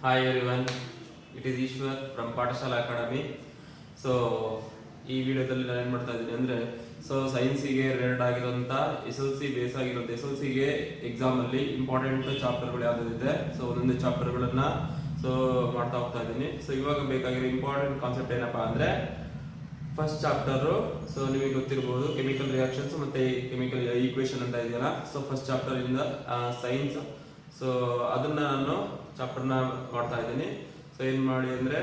Hi everyone, it is Ishwar from Pathshala Academy. So ಈ ವಿಡಿಯೋದಲ್ಲಿ ನಾನು ಏನು ಮಾಡ್ತಾ ಇದ್ದೀನಿ ಅಂದರೆ ಸೈನ್ಸಿಗೆ ರಿಲೇಟೆಡ್ ಆಗಿರೋಂಥ SLC ಬೇಸ್ ಆಗಿರೋದು SLCಗೆ ಎಕ್ಸಾಮಲ್ಲಿ ಇಂಪಾರ್ಟೆಂಟ್ ಚಾಪ್ಟರ್ಗಳು ಯಾವುದಿದೆ ಒಂದೊಂದು ಚಾಪ್ಟರ್ಗಳನ್ನು ಮಾಡ್ತಾ ಹೋಗ್ತಾ ಇದ್ದೀನಿ. ಇವಾಗ ಬೇಕಾಗಿರೋ ಇಂಪಾರ್ಟೆಂಟ್ ಕಾನ್ಸೆಪ್ಟ್ ಏನಪ್ಪ ಅಂದರೆ ಫಸ್ಟ್ ಚಾಪ್ಟರು ನಿಮಗೆ ಗೊತ್ತಿರ್ಬೋದು ಕೆಮಿಕಲ್ ರಿಯಾಕ್ಷನ್ಸ್ ಮತ್ತು ಕೆಮಿಕಲ್ ಈಕ್ವೇಷನ್ ಅಂತ ಇದೆಯಲ್ಲ. ಫಸ್ಟ್ ಚಾಪ್ಟರ್ ಇಂದ ಸೈನ್ಸ್ ಅದನ್ನ ನಾನು ಚಾಪ್ಟರ್ನ ಮಾಡ್ತಾ ಇದ್ದೀನಿ. ಏನು ಮಾಡಿ ಅಂದರೆ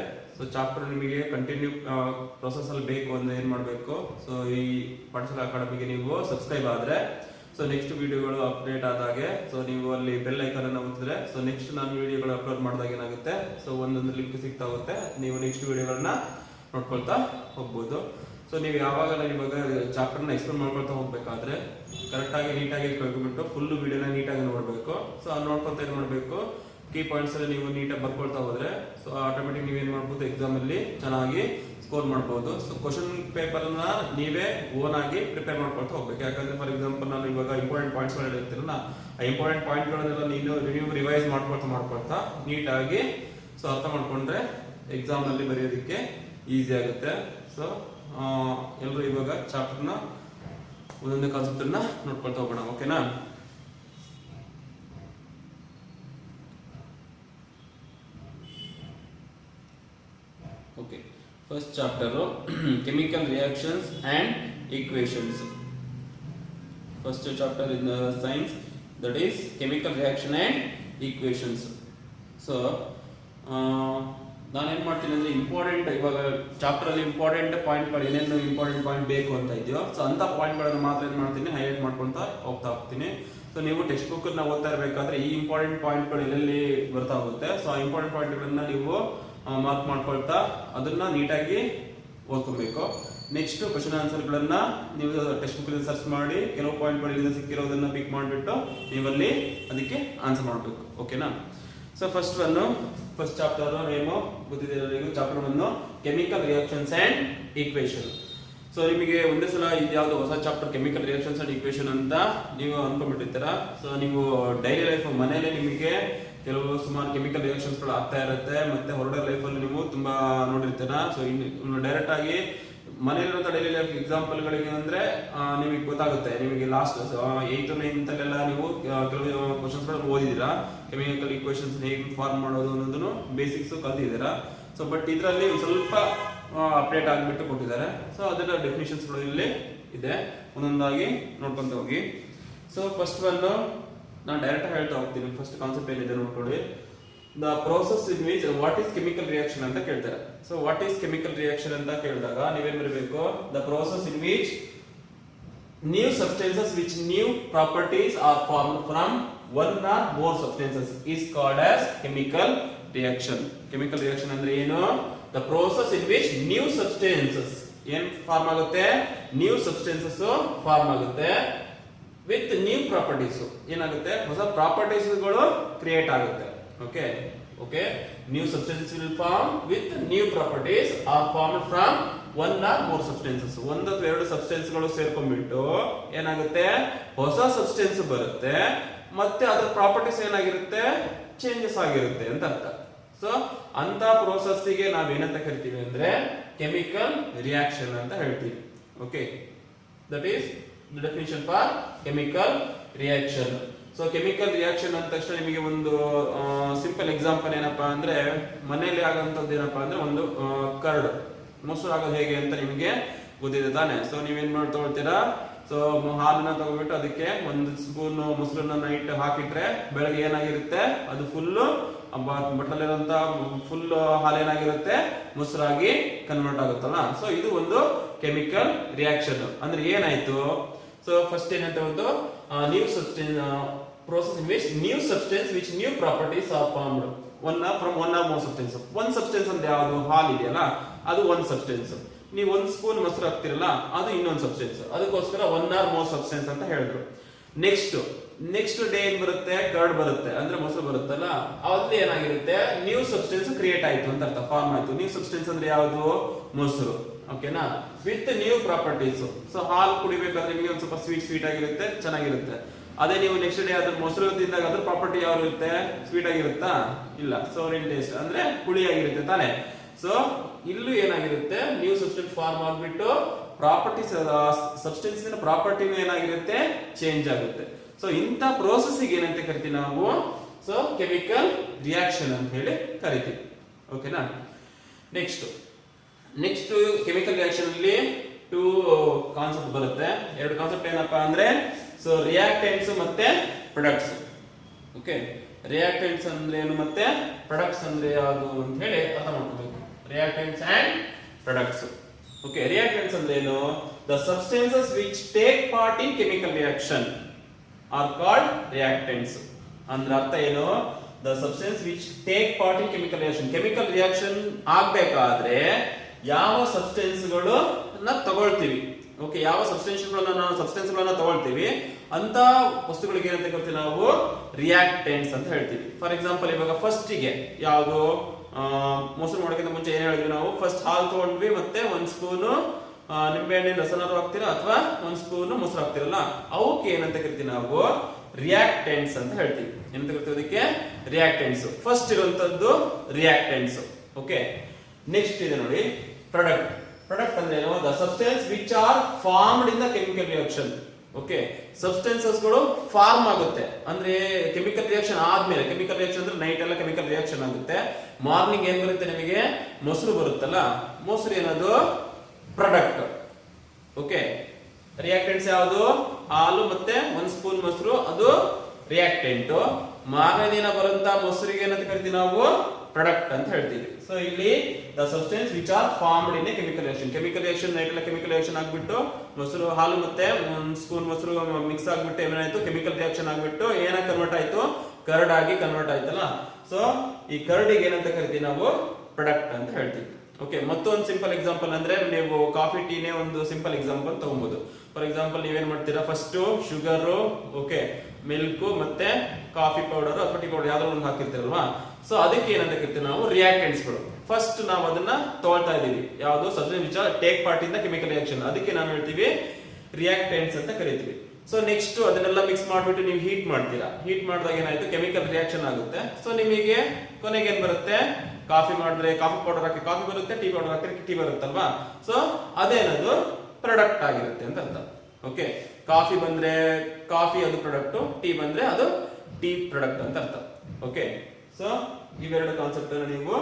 ಚಾಪ್ಟರ್ ನಿಮಗೆ ಕಂಟಿನ್ಯೂ ಪ್ರೊಸೆಸ್ ಅಲ್ಲಿ ಬೇಕು ಅಂದ್ರೆ ಏನು ಮಾಡಬೇಕು, ಈ ಪಾಠಶಾಲಾ ಅಕಾಡೆಮಿಗೆ ನೀವು ಸಬ್ಸ್ಕ್ರೈಬ್ ಆದರೆ ನೆಕ್ಸ್ಟ್ ವಿಡಿಯೋಗಳು ಅಪ್ಡೇಟ್ ಆದಾಗೆ ನೀವು ಅಲ್ಲಿ ಬೆಲ್ ಐಕಾನ್ ಅನ್ನು ಒತ್ತಿದ್ರೆ ನೆಕ್ಸ್ಟ್ ನಾನು ವಿಡಿಯೋಗಳು ಅಪ್ಲೋಡ್ ಮಾಡಿದಾಗ ಏನಾಗುತ್ತೆ ಒಂದೊಂದು ಲಿಂಕ್ ಸಿಗ್ತಾ ಹೋಗುತ್ತೆ, ನೀವು ನೆಕ್ಸ್ಟ್ ವಿಡಿಯೋಗಳನ್ನ ನೋಡ್ಕೊಳ್ತಾ ಹೋಗ್ಬೋದು. ನೀವು ಯಾವಾಗ ಇವಾಗ ಚಾಪ್ಟರ್ನ ಎಕ್ಸ್ಪ್ಲೇನ್ ಮಾಡ್ಕೊಳ್ತಾ ಹೋಗ್ಬೇಕಾದ್ರೆ ಕರೆಕ್ಟಾಗಿ ನೀಟಾಗಿ ಕೇಳ್ಕೊಂಡ್ಬಿಟ್ಟು ಫುಲ್ ವಿಡಿಯೋನ ನೀಟಾಗಿ ನೋಡಬೇಕು. ನೋಡ್ಕೊಳ್ತಾ ಏನು ಮಾಡಬೇಕು, ಕೀ ಪಾಯಿಂಟ್ಸ್ ಅಲ್ಲಿ ನೀವು ನೀಟಾಗಿ ಬರ್ಕೊಳ್ತಾ ಹೋದ್ರೆ ಆಟೋಮೆಟಿಕ್ ನೀವೇನ್ ಮಾಡ್ಬೋದು ಎಕ್ಸಾಮ್ ಅಲ್ಲಿ ಚೆನ್ನಾಗಿ ಸ್ಕೋರ್ ಮಾಡ್ಬೋದು. ಕ್ವಶನ್ ಪೇಪರ್ ಅನ್ನ ನೀವೇ ಓನ್ ಆಗಿ ಪ್ರಿಪೇರ್ ಮಾಡ್ಕೊಳ್ತಾ ಹೋಗ್ಬೇಕು. ಯಾಕಂದ್ರೆ ಫಾರ್ ಎಕ್ಸಾಂಪಲ್ ನಾನು ಇವಾಗ ಇಂಪಾರ್ಟೆಂಟ್ ಪಾಯಿಂಟ್ಸ್ ಹೇಳಿರ್ತೀರಲ್ಲ, ಆ ಇಂಪಾರ್ಟೆಂಟ್ ಪಾಯಿಂಟ್ಗಳನ್ನೆಲ್ಲ ನೀವು ರಿವೈಸ್ ಮಾಡ್ಕೊಳ್ತಾ ನೀಟಾಗಿ ಅರ್ಥ ಮಾಡ್ಕೊಂಡ್ರೆ ಎಕ್ಸಾಮ್ ಅಲ್ಲಿ ಬರೆಯೋದಕ್ಕೆ ಈಸಿ ಆಗುತ್ತೆ. ಎಲ್ಲರೂ ಇವಾಗ ಚಾಪ್ಟರ್ನ ಒಂದೊಂದೇ ಕಾನ್ಸೆಪ್ಟ್ ಅನ್ನ ನೋಡ್ಕೊಳ್ತಾ ಹೋಗೋಣ, ಓಕೆನಾ? Okay, first chapter chemical reactions and equations. First chapter in the science, that is chemical reaction and equations. ನಾನು ಏನು ಮಾಡ್ತೀನಿ ಅಂದರೆ ಇಂಪಾರ್ಟೆಂಟ್ ಇವಾಗ ಚಾಪ್ಟರ್ ಅಲ್ಲಿ ಇಂಪಾರ್ಟೆಂಟ್ ಪಾಯಿಂಟ್ಗಳು ಏನೇನು ಇಂಪಾರ್ಟೆಂಟ್ ಪಾಯಿಂಟ್ ಬೇಕು ಅಂತ ಇದೆಯೋ ಅಂಥ ಪಾಯಿಂಟ್ಗಳನ್ನು ಮಾತ್ರ ಏನು ಮಾಡ್ತೀನಿ ಹೈಲೈಟ್ ಮಾಡ್ಕೊಳ್ತಾ ಹೋಗ್ತೀನಿ. ನೀವು ಟೆಕ್ಸ್ಟ್ ಬುಕ್ ನ ಓದ್ತಾ ಇರಬೇಕಾದ್ರೆ ಈ ಇಂಪಾರ್ಟೆಂಟ್ ಪಾಯಿಂಟ್ಗಳು ಎಲ್ಲೆಲ್ಲಿ ಬರ್ತಾ ಹೋಗುತ್ತೆ, ಆ ಇಂಪಾರ್ಟೆಂಟ್ ಪಾಯಿಂಟ್ಗಳನ್ನ ನೀವು ಮಾರ್ಕ್ ಮಾಡ್ಕೊಳ್ತಾ ಅದನ್ನ ನೀಟಾಗಿ ಓದ್ಕೊಬೇಕು. ನೆಕ್ಸ್ಟ್ ಕ್ವಶನ್ ಆನ್ಸರ್ಗಳನ್ನ ನೀವು ಟೆಕ್ಸ್ಟ್ ಬುಕ್ ಸರ್ಚ್ ಮಾಡಿ ಕೆಲವು ಪಾಯಿಂಟ್ಗಳು ಇಲ್ಲಿಂದ ಸಿಕ್ಕಿರೋದನ್ನ ಪಿಕ್ ಮಾಡಿಬಿಟ್ಟು ನೀವಲ್ಲಿ ಅದಕ್ಕೆ ಆನ್ಸರ್ ಮಾಡಬೇಕು, ಓಕೆನಾ? ಫಸ್ಟ್ ಚಾಪ್ಟರ್ ನೇಮು ಗೊತ್ತಿದೆ ಎಲ್ಲರಿಗೂ. Chapter 1 chemical reactions and equation. ನಿಮಗೆ ಒಂದೇ ಸಲ ಇದ್ಯಾವುದು ಹೊಸ chapter chemical reactions and equation ಅಂತ ನೀವು ಅನ್ಕೊಂಡ್ಬಿಟ್ಟಿರ್ತೀರ. ನೀವು ಡೈಲಿ ಲೈಫ್ ಮನೇಲಿ ನಿಮಗೆ ಕೆಲವು ಸುಮಾರು ಕೆಮಿಕಲ್ ರಿಯಾಕ್ಷನ್ಸ್ ಗಳು ಆಗ್ತಾ ಇರುತ್ತೆ, ಮತ್ತೆ ಹೊರಗಡೆ ಲೈಫ್ ಅಲ್ಲಿ ನೀವು ತುಂಬಾ ನೋಡಿರ್ತೀರ. ಡೈರೆಕ್ಟ್ ಆಗಿ ಮನೆಯಲ್ಲಿರುವಂತ ಡೈಲಿ ಲೈಫ್ ಎಕ್ಸಾಂಪಲ್ ಗಳಿಗೆ ಅಂದ್ರೆ ನಿಮಗೆ ಗೊತ್ತಾಗುತ್ತೆ. ನಿಮಗೆ ಲಾಸ್ಟ್ 8th 9th ಅಲ್ಲೆಲ್ಲ ನೀವು ಕೆಲವು ಕ್ವಶನ್ಸ್ ಗಳನ್ನು ಓದಿದ್ದೀರಾ, ಕೆಮಿಕಲ್ ಈಕ್ವೇಷನ್ಸ್ ಹೇಗೆ ಫಾರ್ಮ್ ಮಾಡೋದು ಅನ್ನೋದನ್ನು ಬೇಸಿಕ್ಸ್ ಕಲ್ತಿದ್ದೀರಾ. ಬಟ್ ಇದರಲ್ಲಿ ಸ್ವಲ್ಪ ಅಪ್ಡೇಟ್ ಆಗಿಬಿಟ್ಟು ಕೊಟ್ಟಿದ್ದಾರೆ. ಅದರ ಡೆಫಿನಿಷನ್ಸ್ ಗಳು ಇಲ್ಲಿ ಇದೆ, ಒಂದೊಂದಾಗಿ ನೋಡ್ಕೊಂತ ಹೋಗಿ. ಫಸ್ಟ್ ನಾನು ಡೈರೆಕ್ಟ್ ಹೇಳ್ತಾ ಹೋಗ್ತೀನಿ. ಫಸ್ಟ್ ಕಾನ್ಸೆಪ್ಟ್ ಏನಿದೆ ನೋಡ್ಕೊಳ್ಳಿ. The process in which what is chemical reaction ಅಂತ ಕೇಳ್ತಾರೆ. ವಾಟ್ ಈಸ್ ಕೆಮಿಕಲ್ ರಿಯಾಕ್ಷನ್ ಅಂತ ಕೇಳಿದಾಗ ನೀವೇನ್ ಬರಬೇಕು, the process in which new substances which new properties are formed from one or more substances is called as chemical reaction. Chemical reaction ಅಂದ್ರೆ ಏನು? The process in which new substances ಏನ್ form ಆಗುತ್ತೆ, new substances form ಆಗುತ್ತೆ with new properties. ಏನಾಗುತ್ತೆ, ಹೊಸ properties ಗಳು create ಆಗುತ್ತೆ. Okay new substances will form with new properties are formed from one or more substances. ಒಂದು ಅಥವಾ ಎರಡು ಸಬ್ಸ್ಟೆನ್ಸ್ ಗಳು ಸೇರ್ಕೊಂಡ್ಬಿಟ್ಟು ಏನಾಗುತ್ತೆ, ಹೊಸ ಸಬ್ಸ್ಟೆನ್ಸ್ ಬರುತ್ತೆ, ಮತ್ತೆ ಅದರ ಪ್ರಾಪರ್ಟೀಸ್ ಏನಾಗಿರುತ್ತೆ, ಚೇಂಜಸ್ ಆಗಿರುತ್ತೆ ಅಂತ ಅರ್ಥ. ಅಂತ ಪ್ರೋಸೆಸ್ ಗೆ ನಾವೇನಂತ ಕರಿತೀವಿ ಅಂದ್ರೆ ಕೆಮಿಕಲ್ ರಿಯಾಕ್ಷನ್ ಅಂತ ಹೇಳ್ತೀವಿ. Okay, that is the definition for chemical reaction. Chemical reaction ಅಂದ ತಕ್ಷಣ ನಿಮಗೆ ಒಂದು ಸಿಂಪಲ್ ಎಕ್ಸಾಂಪಲ್ ಏನಪ್ಪಾ ಅಂದ್ರೆ ಮನೆಯಲ್ಲಿ ಆಗುವಂತದ್ದು ಏನಪ್ಪಾ ಅಂದ್ರೆ ಒಂದು ಕರ್ಡ್ ಮೊಸರು ಆಗೋದು ಹೇಗೆ ಅಂತ ನಿಮಗೆ ಗೊತ್ತಿದೆ ತಾನೆ. ನೀವೇನ್ ಮಾಡ್ಕೊಳ್ತೀರಾ, ಹಾಲನ್ನ ತಗೊಂಡ್ಬಿಟ್ಟು ಅದಕ್ಕೆ ಒಂದು ಸ್ಪೂನ್ ಮೊಸರನ್ನ ನೈಟ್ ಹಾಕಿಟ್ರೆ ಬೆಳಗ್ಗೆ ಏನಾಗಿರುತ್ತೆ, ಅದು ಫುಲ್ ಬಟ್ಲಲ್ಲಿರುವಂತ ಫುಲ್ ಹಾಲು ಏನಾಗಿರುತ್ತೆ, ಮೊಸರಾಗಿ ಕನ್ವರ್ಟ್ ಆಗುತ್ತಲ್ಲ. ಇದು ಒಂದು ಕೆಮಿಕಲ್ ರಿಯಾಕ್ಷನ್. ಅಂದ್ರೆ ಏನಾಯ್ತು, ಫಸ್ಟ್ ಏನಂತ ಒಂದು new substance process in which new substance which new properties are formed from one or more substance. one substance ಅಂದ್ರೆ ಯಾವುದು, ಹಾಲು ಇದೆಯಲ್ಲ ಅದು ಒಂದು ಸಬ್ಸ್ಟೆನ್ಸ್. ನೀವು ಒಂದು ಸ್ಪೂನ್ ಮೊಸರು ಹಾಕ್ತಿರಲ್ಲ ಅದು ಇನ್ನೊಂದು ಸಬ್ಸ್ಟೆನ್ಸ್. ಅದಕ್ಕೋಸ್ಕರ ಒನ್ ಆರ್ ಮೋರ್ ಸಬ್ಸ್ಟೆನ್ಸ್ ಅಂತ ಹೇಳಿದ್ರು. ನೆಕ್ಸ್ಟ್ ಡೇ ಏನ್ ಬರುತ್ತೆ, ಕರ್ಡ್ ಬರುತ್ತೆ ಅಂದ್ರೆ ಮೊಸರು ಬರುತ್ತಲ್ಲ, ಅಲ್ಲಿ ಏನಾಗಿರುತ್ತೆ, ನ್ಯೂ ಸಬ್ಸ್ಟೆನ್ಸ್ ಕ್ರಿಯೇಟ್ ಆಯ್ತು ಅಂತ ಅರ್ಥ, ಫಾರ್ಮ್ ಆಯ್ತು. ನ್ಯೂ ಸಬ್ಸ್ಟೆನ್ಸ್ ಅಂದ್ರೆ ಯಾವುದು, ಮೊಸರು. ಓಕೆನಾ, ವಿತ್ ನ್ಯೂ ಪ್ರಾಪರ್ಟೀಸ್. ಹಾಲು ಕುಡಿಬೇಕಾದ್ರೆ ನಿಮಗೆ ಒಂದು ಸ್ವಲ್ಪ ಸ್ವೀಟ್ ಆಗಿರುತ್ತೆ, ಚೆನ್ನಾಗಿರುತ್ತೆ. ಅದೇ ನೀವು ನೆಕ್ಸ್ಟ್ ಡೇ ಅದ್ರ ಮೊಸರು ತಿಂದಾಗ ಅದ್ರ ಪ್ರಾಪರ್ಟಿ ಯಾವ ಇರುತ್ತೆ, ಸ್ವೀಟ್ ಆಗಿರುತ್ತಾ, ಇಲ್ಲ, ಸೋರ್ ಇನ್ ಟೇಸ್ಟ್ ಅಂದ್ರೆ ಹುಳಿ ಆಗಿರುತ್ತೆ ತಾನೆ. ಸೊ ಇಲ್ಲೂ ಏನಾಗಿರುತ್ತೆ, ನ್ಯೂ ಸಬ್ಸ್ಟೆನ್ಸ್ ಫಾರ್ಮ್ ಆಗ್ಬಿಟ್ಟು ಪ್ರಾಪರ್ಟೀಸ್ ಸಬ್ಸ್ಟೆನ್ಸ್ ಪ್ರಾಪರ್ಟಿನೂ ಏನಾಗಿರುತ್ತೆ, ಚೇಂಜ್ ಆಗುತ್ತೆ. ಸೊ ಇಂಥ ಪ್ರೋಸೆಸ್ಗೆ ಏನಂತ ಕರಿತೀವಿ ನಾವು, ಸೊ ಕೆಮಿಕಲ್ ರಿಯಾಕ್ಷನ್ ಅಂತ ಹೇಳಿ ಕರಿತೀವಿ. ಓಕೆನಾ. ನೆಕ್ಸ್ಟ್ ಕೆಮಿಕಲ್ ರಿಯಾಕ್ಷನ್ ಅಲ್ಲಿ 2 ಕಾನ್ಸೆಪ್ಟ್ ಬರುತ್ತೆ. 2 ಕಾನ್ಸೆಪ್ಟ್ ಏನಪ್ಪಾ ಅಂದ್ರೆ, ಸೊ ರಿಯಾಕ್ಟೆಂಟ್ಸ್ ಮತ್ತೆ ಪ್ರೊಡಕ್ಟ್ಸ್. ಓಕೆ, ರಿಯಾಕ್ಟೆಂಟ್ಸ್ ಅಂದ್ರೆ ಏನು ಮತ್ತೆ ಪ್ರೊಡಕ್ಟ್ಸ್ ಅಂದ್ರೆ ಯಾವುದು ಅಂತ ಹೇಳಿ ಅರ್ಥ ಮಾಡ್ಕೋಬೇಕು. Reactants and products. Okay, reactants ಅಂದ್ರೆ ಏನು, the substances which take part in chemical reaction are called reactants. ಅಂದ್ರೆ ಅರ್ಥ ಏನು, the substance which take part in chemical reaction. Chemical reaction ಆಗ್ಬೇಕಾದ್ರೆ ಯಾವ ಸಬ್ಸ್ಟೆನ್ಸ್ಗಳು ತಗೊಳ್ತೀವಿ, ಓಕೆ, ಯಾವ ಸಬ್ಸ್ಟೆನ್ಸ್ಗಳನ್ನ ತಗೊಳ್ತೀವಿ ಅಂತ ವಸ್ತುಗಳಿಗೆ ಏನಂತ ಕರಿತೀವಿ ನಾವು, ರಿಯಾಕ್ಟೆಂಟ್ಸ್ ಅಂತ ಹೇಳ್ತೀವಿ. ಫಾರ್ ಎಕ್ಸಾಂಪಲ್, ಇವಾಗ ಫಸ್ಟಿಗೆ ಯಾವುದು ಮೊಸರು ಮಾಡೋಕ್ಕಿಂತ ಮುಂಚೆ ಏನ್ ಹೇಳಿದ್ವಿ ನಾವು, ಫಸ್ಟ್ ಹಾಲು ತಗೊಂಡ್ವಿ, ಮತ್ತೆ 1 ಸ್ಪೂನು ನಿಂಬೆಹಣ್ಣಿನ ರಸನಾದ್ರು ಹಾಕ್ತೀರಾ ಅಥವಾ 1 ಸ್ಪೂನು ಮೊಸರು ಹಾಕ್ತಿರಲ್ಲ, ಅವಕ್ಕೆ ಏನಂತ ಕರಿತೀವಿ ನಾವು, ರಿಯಾಕ್ಟೆಂಟ್ಸ್ ಅಂತ ಹೇಳ್ತೀವಿ. ಏನಂತ ಕರಿತೀವಿ ಅದಕ್ಕೆ, ರಿಯಾಕ್ಟೆಂಟ್ಸ್. ಫಸ್ಟ್ ಇರುವಂತದ್ದು ರಿಯಾಕ್ಟೆಂಟ್ಸ್. ಓಕೆ, ನೆಕ್ಸ್ಟ್ ಇದೆ ನೋಡಿ ಪ್ರಾಡಕ್ಟ್. ಪ್ರಾಡಕ್ಟ್ ಅಂದ್ರೆ ಏನು, the substance which are formed in the chemical reaction. Okay, substances ಗಳು ಫಾರ್ಮ್ ಆಗುತ್ತೆ ಅಂದ್ರೆ ಕೆಮಿಕಲ್ ರಿಯಾಕ್ಷನ್ ಆದ್ಮೇಲೆ. ಕೆಮಿಕಲ್ ರಿಯಾಕ್ಷನ್ ಅಂದ್ರೆ ನೈಟ್ ಎಲ್ಲ ಕೆಮಿಕಲ್ ರಿಯಾಕ್ಷನ್ ಆಗುತ್ತೆ, ಮಾರ್ನಿಂಗ್ ಏನ್ ಬರುತ್ತೆ ನಿಮಗೆ, ಮೊಸರು ಬರುತ್ತಲ್ಲ, ಮೊಸರು ಏನದು ಪ್ರಾಡಕ್ಟ್. ಓಕೆ, ರಿಯಾಕ್ಟೆಂಟ್ಸ್ ಯಾವುದು, ಹಾಲು ಮತ್ತೆ 1 ಸ್ಪೂನ್ ಮೊಸರು, ಅದು ರಿಯಾಕ್ಟೆಂಟ್. ಮಾರನೇ ದಿನ ಬರುವಂತ ಮೊಸರಿಗೆ ಏನಂತ ಕರಿತೀವಿ ನಾವು, ಪ್ರಾಡಕ್ಟ್ ಅಂತ ಹೇಳ್ತೀವಿ. ಸೊ ಇಲ್ಲಿ the substance which are formed in a chemical reaction. Chemical reaction night ಎಲ್ಲ ಕೆಮಿಕಲ್ ರಿಯಾಕ್ಷನ್ ಆಗ್ಬಿಟ್ಟು ಮೊಸರು, ಹಾಲು ಮತ್ತೆ 1 ಸ್ಪೂನ್ ಮೊಸರು ಮಿಕ್ಸ್ ಆಗ್ಬಿಟ್ಟು ಏನಾಯ್ತು, ಕೆಮಿಕಲ್ ರಿಯಾಕ್ಷನ್ ಆಗ್ಬಿಟ್ಟು ಏನಾಗಿ ಕನ್ವರ್ಟ್ ಆಯ್ತು, ಕರ್ಡ್ ಆಗಿ ಕನ್ವರ್ಟ್ ಆಯ್ತಲ್ಲ. ಸೊ ಈ ಕರ್ಡಿಗೆ ಏನಂತ ಕರಿತೀವಿ ನಾವು, ಪ್ರಾಡಕ್ಟ್ ಅಂತ ಹೇಳ್ತೀವಿ. ಓಕೆ, ಮತ್ತೊಂದು ಸಿಂಪಲ್ ಎಕ್ಸಾಂಪಲ್ ಅಂದ್ರೆ, ನೀವು ಕಾಫಿ ಟೀನೇ ಒಂದು ಸಿಂಪಲ್ ಎಕ್ಸಾಂಪಲ್ ತಗೊಬಹುದು. ಫಾರ್ ಎಕ್ಸಾಂಪಲ್, ನೀವೇನ್ ಮಾಡ್ತೀರಾ, ಫಸ್ಟ್ ಶುಗರ್, ಓಕೆ, ಮಿಲ್ಕ್ ಮತ್ತೆ ಕಾಫಿ ಪೌಡರ್ ಅಥವಾ ಟೀ ಪೌಡರ್ ಯಾವ್ದೋ ಒಂದು ಹಾಕಿರ್ತೀರಲ್ವಾ. ಸೊ ಅದಕ್ಕೆ ಏನಂತ ಕರಿತೀವಿ ನಾವು, ರಿಯಾಕ್ಟೆಂಟ್ಸ್ ಗಳು. ಫಸ್ಟ್ ನಾವು ಅದನ್ನ ತಗೊಳ್ತಾ ಇದೀವಿ, ಯಾವುದು substance which are take part in the chemical reaction, ಅದಕ್ಕೆ ನಾವು ಹೇಳ್ತೀವಿ ರಿಯಾಕ್ಟೆಂಟ್ಸ್ ಅಂತ ಕರಿತೀವಿ. ಸೊ ನೆಕ್ಸ್ಟ್ ಅದನ್ನೆಲ್ಲ ಮಿಕ್ಸ್ ಮಾಡ್ಬಿಟ್ಟು ನೀವು ಹೀಟ್ ಮಾಡ್ತೀರಾ. ಹೀಟ್ ಮಾಡಿದಾಗ ಏನಾಯ್ತು, ಕೆಮಿಕಲ್ ರಿಯಾಕ್ಷನ್ ಆಗುತ್ತೆ. ಸೊ ನಿಮಗೆ ಕೊನೆಗೆ ಏನ್ ಬರುತ್ತೆ, ಕಾಫಿ ಮಾಡಿದ್ರೆ ಕಾಫಿ ಪೌಡರ್ ಹಾಕಿ ಕಾಫಿ ಬರುತ್ತೆ, ಟೀ ಪೌಡರ್ ಹಾಕಿದ್ರೆ ಟೀ ಬರುತ್ತಲ್ವಾ. ಸೊ ಅದೇನದು ಪ್ರಾಡಕ್ಟ್ ಆಗಿರುತ್ತೆ ಅಂತ ಅರ್ಥ. ಓಕೆ, ಕಾಫಿ ಬಂದ್ರೆ ಕಾಫಿ ಅದು ಪ್ರಾಡಕ್ಟ್, ಟೀ ಬಂದ್ರೆ ಅದು ಟೀ ಪ್ರಾಡಕ್ಟ್ ಅಂತ ಅರ್ಥ. ಓಕೆ, ಸೊ ಇವೆರಡು ಕಾನ್ಸೆಪ್ಟ್ ಅನ್ನು ನೀವು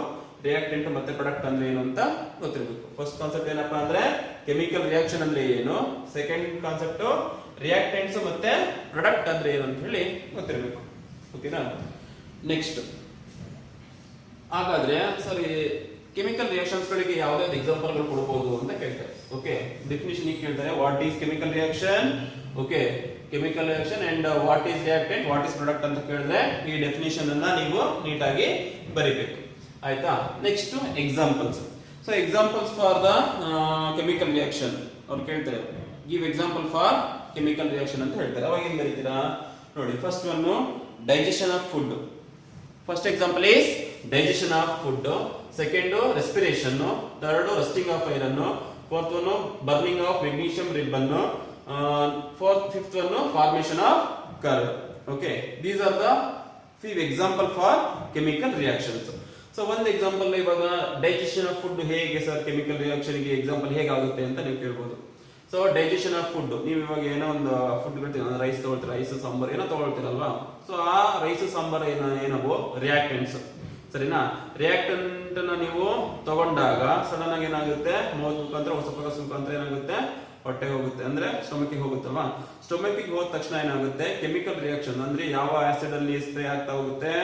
ರಿಯಾಕ್ಟೆಂಟ್ ಮತ್ತೆ ಪ್ರಾಡಕ್ಟ್ ಅಂದ್ರೆ ಏನು ಅಂತ ಗೊತ್ತಿರಬೇಕು. ಫಸ್ಟ್ ಕಾನ್ಸೆಪ್ಟ್ ಏನಪ್ಪಾ ಅಂದ್ರೆ ಕೆಮಿಕಲ್ ರಿಯಾಕ್ಷನ್ ಅಂದ್ರೆ ಏನು, ಸೆಕೆಂಡ್ ಕಾನ್ಸೆಪ್ಟ್ ರಿಯಾಕ್ಟೆಂಟ್ಸ್ ಮತ್ತೆ ಪ್ರಾಡಕ್ಟ್ ಅಂದ್ರೆ ಏನು ಅಂತ ಹೇಳಿ ಗೊತ್ತಿರಬೇಕು. ಓಕೆನಾ. ನೆಕ್ಸ್ಟ್, ಹಾಗಾದ್ರೆ ಸರಿ, ಕೆಮಿಕಲ್ ರಿಯಾಕ್ಷನ್ಸ್ ಗಳಿಗೆ ಯಾವುದೇ ಎಕ್ಸಾಂಪಲ್ ಗಳು ಕೊಡಬಹುದು ಅಂತ ಕೇಳ್ತಾರೆ. ಓಕೆ, ಡೆಫಿನಿಷನ್ ಈಗ ಕೇಳ್ತಾರೆ, what is chemical reaction, okay, chemical reaction and what is reactant, what is product ಅಂತ ಕೇಳಿದ್ರೆ ಈ ಡೆಫಿನಿಷನ್ ಅನ್ನ ನೀವು ನೀಟಾಗಿ ಬರಿಬೇಕು. ಆಯ್ತಾ. Next examples. So examples for the chemical reaction ಅವ್ರು ಕೇಳ್ತಾರೆ, give example for chemical reaction ಅಂತ ಹೇಳ್ತಾರೆ. ಅವಾಗ ಏನ್ ಬರೀತೀರಾ ನೋಡಿ. First one, digestion of food. First example is digestion of food. Second, respiration. Third, rusting of iron. Fourth one, burning of magnesium ribbon. Fifth one, formation of curve. Okay, these are the few example for chemical reactions. So ಒಂದು example, ಇವಾಗ digestion of food ಹೇಗೆ sir chemical reaction ಗೆ example ಹೇಗಾಗುತ್ತೆ ಅಂತ ನೀವು ಕೇಳ್ಬೋದು. So digestion of food, ನೀವು ಇವಾಗ ಏನೋ ಒಂದು ಫುಡ್ ರೈಸ್ ತಗೊಳ್ತೀರ, ರೈಸ್ ಸಾಂಬಾರ್ ಏನೋ ತಗೊಳ್ತೀರಲ್ವಾ. ಸೊ ಆ ರೈಸ್ ಸಾಂಬಾರ್ ಏನವು ರಿಯಾಕ್ಟೆಂಟ್ಸ್, ಸರಿನಾ. ರಿಯಾಕ್ಟೆಂಟ್ ನೀವು ತಗೊಂಡಾಗ ಸಡನ್ ಆಗಿ ಏನಾಗುತ್ತೆ, ಮೌತ್ ಮುಖಾಂತರ ಹೊಸಪಗಸ್ ಮುಖಾಂತರ ಏನಾಗುತ್ತೆ, ಹೊಟ್ಟೆಗೆ ಹೋಗುತ್ತೆ, ಅಂದ್ರೆ ಸ್ಟೊಮಕ್ಗೆ ಹೋಗುತ್ತಲ್ವಾ. ಸ್ಟೊಮಕ್ಗೆ ಹೋದ ತಕ್ಷಣ ಏನಾಗುತ್ತೆ, ಕೆಮಿಕಲ್ ರಿಯಾಕ್ಷನ್ ಅಂದ್ರೆ ಯಾವ ಆಸಿಡ್ ಅಲ್ಲಿ ಸ್ಪ್ರೇ ಆಗ್ತಾ ಹೋಗುತ್ತೆ,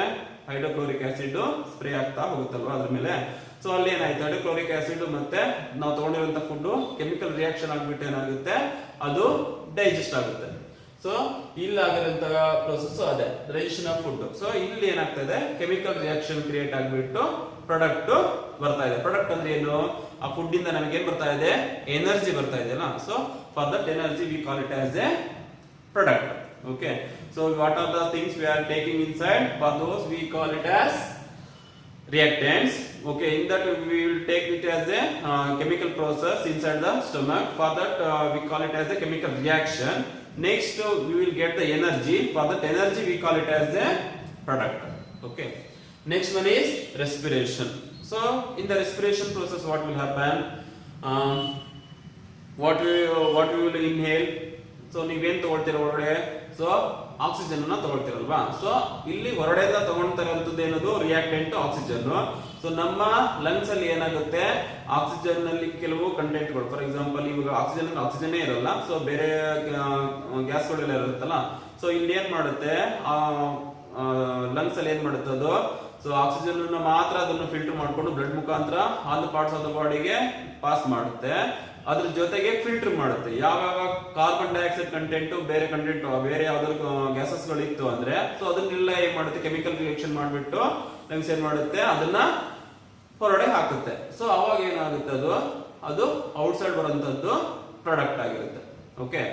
ಹೈಡ್ರೋಕ್ಲೋರಿಕ್ ಆಸಿಡ್ ಸ್ಪ್ರೇ ಆಗ್ತಾ ಹೋಗುತ್ತಲ್ವಾ ಅದ್ರ ಮೇಲೆ. ಸೊ ಅಲ್ಲಿ ಏನಾಯ್ತು, ಹೈಡ್ರೋಕ್ಲೋರಿಕ್ ಆಸಿಡ್ ಮತ್ತೆ ನಾವು ತಗೊಂಡಿರುವಂತ ಫುಡ್ ಕೆಮಿಕಲ್ ರಿಯಾಕ್ಷನ್ ಆಗ್ಬಿಟ್ಟು ಏನಾಗುತ್ತೆ, ಅದು ಡೈಜೆಸ್ಟ್ ಆಗುತ್ತೆ. ಸೊ ಇಲ್ಲಿ ಆಗಿರುವಂತ ಪ್ರೊಸೆಸ್ ಅದೇ ಡೈಜೆಷನ್ ಆಫ್ ಫುಡ್. ಸೊ ಇಲ್ಲಿ ಏನಾಗ್ತಾ ಇದೆ, ಕೆಮಿಕಲ್ ರಿಯಾಕ್ಷನ್ ಕ್ರಿಯೇಟ್ ಆಗ್ಬಿಟ್ಟು ಪ್ರಾಡಕ್ಟ್ ಬರ್ತಾ ಇದೆ. ಪ್ರಾಡಕ್ಟ್ ಅಂದ್ರೆ ಏನು, ಆ ಫುಡ್ ಇಂದ ನಮಗೆ ಏನ್ ಬರ್ತಾ ಇದೆ, ಎನರ್ಜಿ ಬರ್ತಾ ಇದೆಯಲ್ಲ. So for that energy we call it as A product. Okay, so what are the things we are taking inside, for those we call it as reactants. Okay, in that we will take it as a chemical process inside the stomach. For that we call it as a chemical reaction. Next, we will get the energy. For that energy, we call it as a product. Okay. Next one is respiration. So in the respiration process, what will happen? Um, what we will inhale. So ನೀವೇನ್ ತಗೊಳ್ತೀರ ಹೊರಗಡೆ? So oxygen ಅನ್ನ ತಗೊಳ್ತೀರಲ್ವಾ? So ಇಲ್ಲಿ ಹೊರಗಡೆಯಿಂದ ತಗೊಳ್ತಾರಂತದ್ದು ಏನದು reactant oxygen. So ನಮ್ಮ lungs ಅಲ್ಲಿ ಏನಾಗುತ್ತೆ, oxygen ನಲ್ಲಿ ಕೆಲವು ಕಂಟೆಂಟ್ಗಳು, ಫಾರ್ ಎಕ್ಸಾಂಪಲ್ ಇವಾಗ ಆಕ್ಸಿಜನ್ ಇರಲ್ಲ, ಸೊ ಬೇರೆ ಗ್ಯಾಸ್ಗಳೆಲ್ಲ ಇರುತ್ತಲ್ಲ. ಸೊ ಇಲ್ಲಿ ಏನ್ ಮಾಡುತ್ತೆ, ಲಂಗ್ಸ್ ಅಲ್ಲಿ ಏನ್ ಮಾಡುತ್ತೆ ಅದು, ಸೊ ಆಕ್ಸಿಜನ್ ಮಾತ್ರ ಅದನ್ನು ಫಿಲ್ಟರ್ ಮಾಡ್ಕೊಂಡು ಬ್ಲಡ್ ಮುಖಾಂತರ ಆಲ್ ಪಾರ್ಟ್ಸ್ ಆಫ್ ದ ಬಾಡಿಗೆ ಪಾಸ್ ಮಾಡುತ್ತೆ. ಅದ್ರ ಜೊತೆಗೆ ಫಿಲ್ಟರ್ ಮಾಡುತ್ತೆ. ಯಾವಾಗ ಕಾರ್ಬನ್ ಡೈಆಕ್ಸೈಡ್ ಕಂಟೆಂಟ್ ಬೇರೆ ಕಂಟೆಂಟ್ ಬೇರೆ ಯಾವ್ದಾದ್ರು ಗ್ಯಾಸಸ್ ಗಳು ಇತ್ತು ಅಂದ್ರೆ, ಸೊ ಅದನ್ನೆಲ್ಲ ಏನ್ ಮಾಡುತ್ತೆ, ಕೆಮಿಕಲ್ ರಿಯಾಕ್ಷನ್ ಮಾಡ್ಬಿಟ್ಟು ಲಂಗ್ಸ್ ಏನ್ ಮಾಡುತ್ತೆ, ಅದನ್ನ ಹೊರಗಡೆ ಹಾಕುತ್ತೆ. ಸೊ ಅವಾಗ ಏನಾಗುತ್ತೆ, ಅದು ಔಟ್ಸೈಡ್ ಬರುವಂತದ್ದು ಪ್ರಾಡಕ್ಟ್ ಆಗಿರುತ್ತೆ. ಓಕೆ.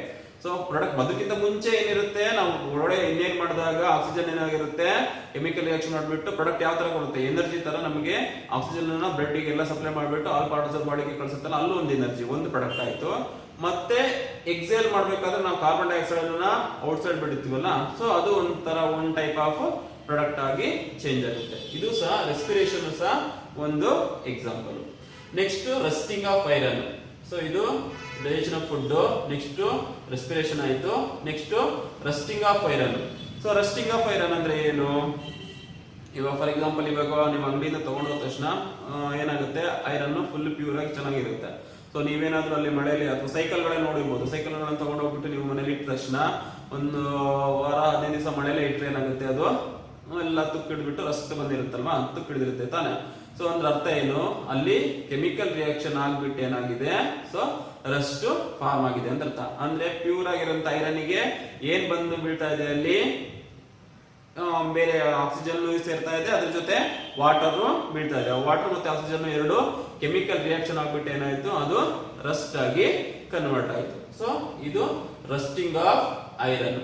ಸೊ ಪ್ರಾಡಕ್ಟ್ ಬದುಕಿಂತ ಮುಂಚೆ ಏನಿರುತ್ತೆ, ನಾವು ಒಳಗಡೆ ಇನ್ನೇನ್ ಮಾಡಿದಾಗ ಆಕ್ಸಿಜನ್ ಏನಾಗಿರುತ್ತೆ, ಕೆಮಿಕಲ್ ರಿಯಾಕ್ಷನ್ ಮಾಡಿಬಿಟ್ಟು ಪ್ರಾಡಕ್ಟ್ ಯಾವ ತರ ಕೊಡುತ್ತೆ, ಎನರ್ಜಿ ತರ ನಮಗೆ ಆಕ್ಸಿಜನ್ ಅನ್ನ ಬ್ಲಡ್ ಗೆಲ್ಲ ಸಪ್ಲೈ ಮಾಡಿಬಿಟ್ಟು ಆಲ್ ಪಾರ್ಟ್ಸ್ ಆಫ್ ಬಾಡಿಗೆ ಕಳಿಸುತ್ತಲ್ಲ, ಅಲ್ಲೂ ಒಂದು ಎನರ್ಜಿ, ಒಂದು ಪ್ರಾಡಕ್ಟ್ ಆಯ್ತು. ಮತ್ತೆ ಎಕ್ಸೇಲ್ ಮಾಡ್ಬೇಕಾದ್ರೆ ನಾವು ಕಾರ್ಬನ್ ಡೈಆಕ್ಸೈಡ್ ಅನ್ನ ಔಟ್ಸೈಡ್ ಬಿಡುತ್ತೀವಲ್ಲ, ಸೊ ಅದು ಒಂಥರ ಒನ್ ಟೈಪ್ ಆಫ್ ಪ್ರಾಡಕ್ಟ್ ಆಗಿ ಚೇಂಜ್ ಆಗುತ್ತೆ. ಇದು ಸಹ ರೆಸ್ಪಿರೇಷನ್ ಸಹ ಒಂದು example. Next rusting of iron. So ಇದು digestion of food, next respiration ಆಯ್ತು, next rusting of iron. So rusting of iron ಅಂದ್ರೆ ಏನು, ಇವಾಗ ಫಾರ್ ಎಕ್ಸಾಂಪಲ್ ಇವಾಗ ನಿಮ್ಮ ಅಂಗಡಿಯಿಂದ ತಗೊಂಡೋದ ತಕ್ಷಣ ಏನಾಗುತ್ತೆ, ಐರನ್ ಫುಲ್ ಪ್ಯೂರ್ ಆಗಿ ಚೆನ್ನಾಗಿರುತ್ತೆ. ಸೊ ನೀವೇನಾದ್ರೂ ಅಲ್ಲಿ ಮಳೆಯಲ್ಲಿ ಅಥವಾ ಸೈಕಲ್ ಗಳೇ ನೋಡಿರ್ಬೋದು, ಸೈಕಲ್ ಗಳನ್ನ ತಗೊಂಡು ಹೋಗ್ಬಿಟ್ಟು ನೀವು ಮನೇಲಿ ಇಟ್ಟ ತಕ್ಷಣ ಒಂದು ವಾರ 15 ದಿವಸ ಮಳೆಯಲ್ಲೇ ಇಟ್ಟರೆ ಏನಾಗುತ್ತೆ, ಅದು ಎಲ್ಲ ತುಕ್ಕಿಡ್ಬಿಟ್ಟು ರಸ್ಟ್ ಬಂದಿರುತ್ತಲ್ವಾ, ತುಕ್ಕಿಡಿದಿರುತ್ತೆ ತಾನೆ. ಸೊ ಅಂದ್ರೆ ಅರ್ಥ ಏನು, ಅಲ್ಲಿ ಕೆಮಿಕಲ್ ರಿಯಾಕ್ಷನ್ ಆಗ್ಬಿಟ್ಟು ಏನಾಗಿದೆ, ಸೊ ರಸ್ಟ್ ಫಾರ್ಮ್ ಆಗಿದೆ ಅಂತ ಅರ್ಥ. ಅಂದ್ರೆ ಪ್ಯೂರ್ ಆಗಿರುವಂತ ಐರನ್ಗೆ ಏನ್ ಬಂದು ಬೀಳ್ತಾ ಇದೆ, ಅಲ್ಲಿ ಬೇರೆ ಆಕ್ಸಿಜನ್ ಸೇರ್ತಾ ಇದೆ, ಅದ್ರ ಜೊತೆ ವಾಟರ್ ಬೀಳ್ತಾ ಇದೆ. ವಾಟರ್ ಮತ್ತೆ ಆಕ್ಸಿಜನ್ ಎರಡು ಕೆಮಿಕಲ್ ರಿಯಾಕ್ಷನ್ ಆಗ್ಬಿಟ್ಟು ಏನಾಯ್ತು, ಅದು ರಸ್ಟ್ ಆಗಿ ಕನ್ವರ್ಟ್ ಆಯ್ತು. ಸೊ ಇದು rusting of iron.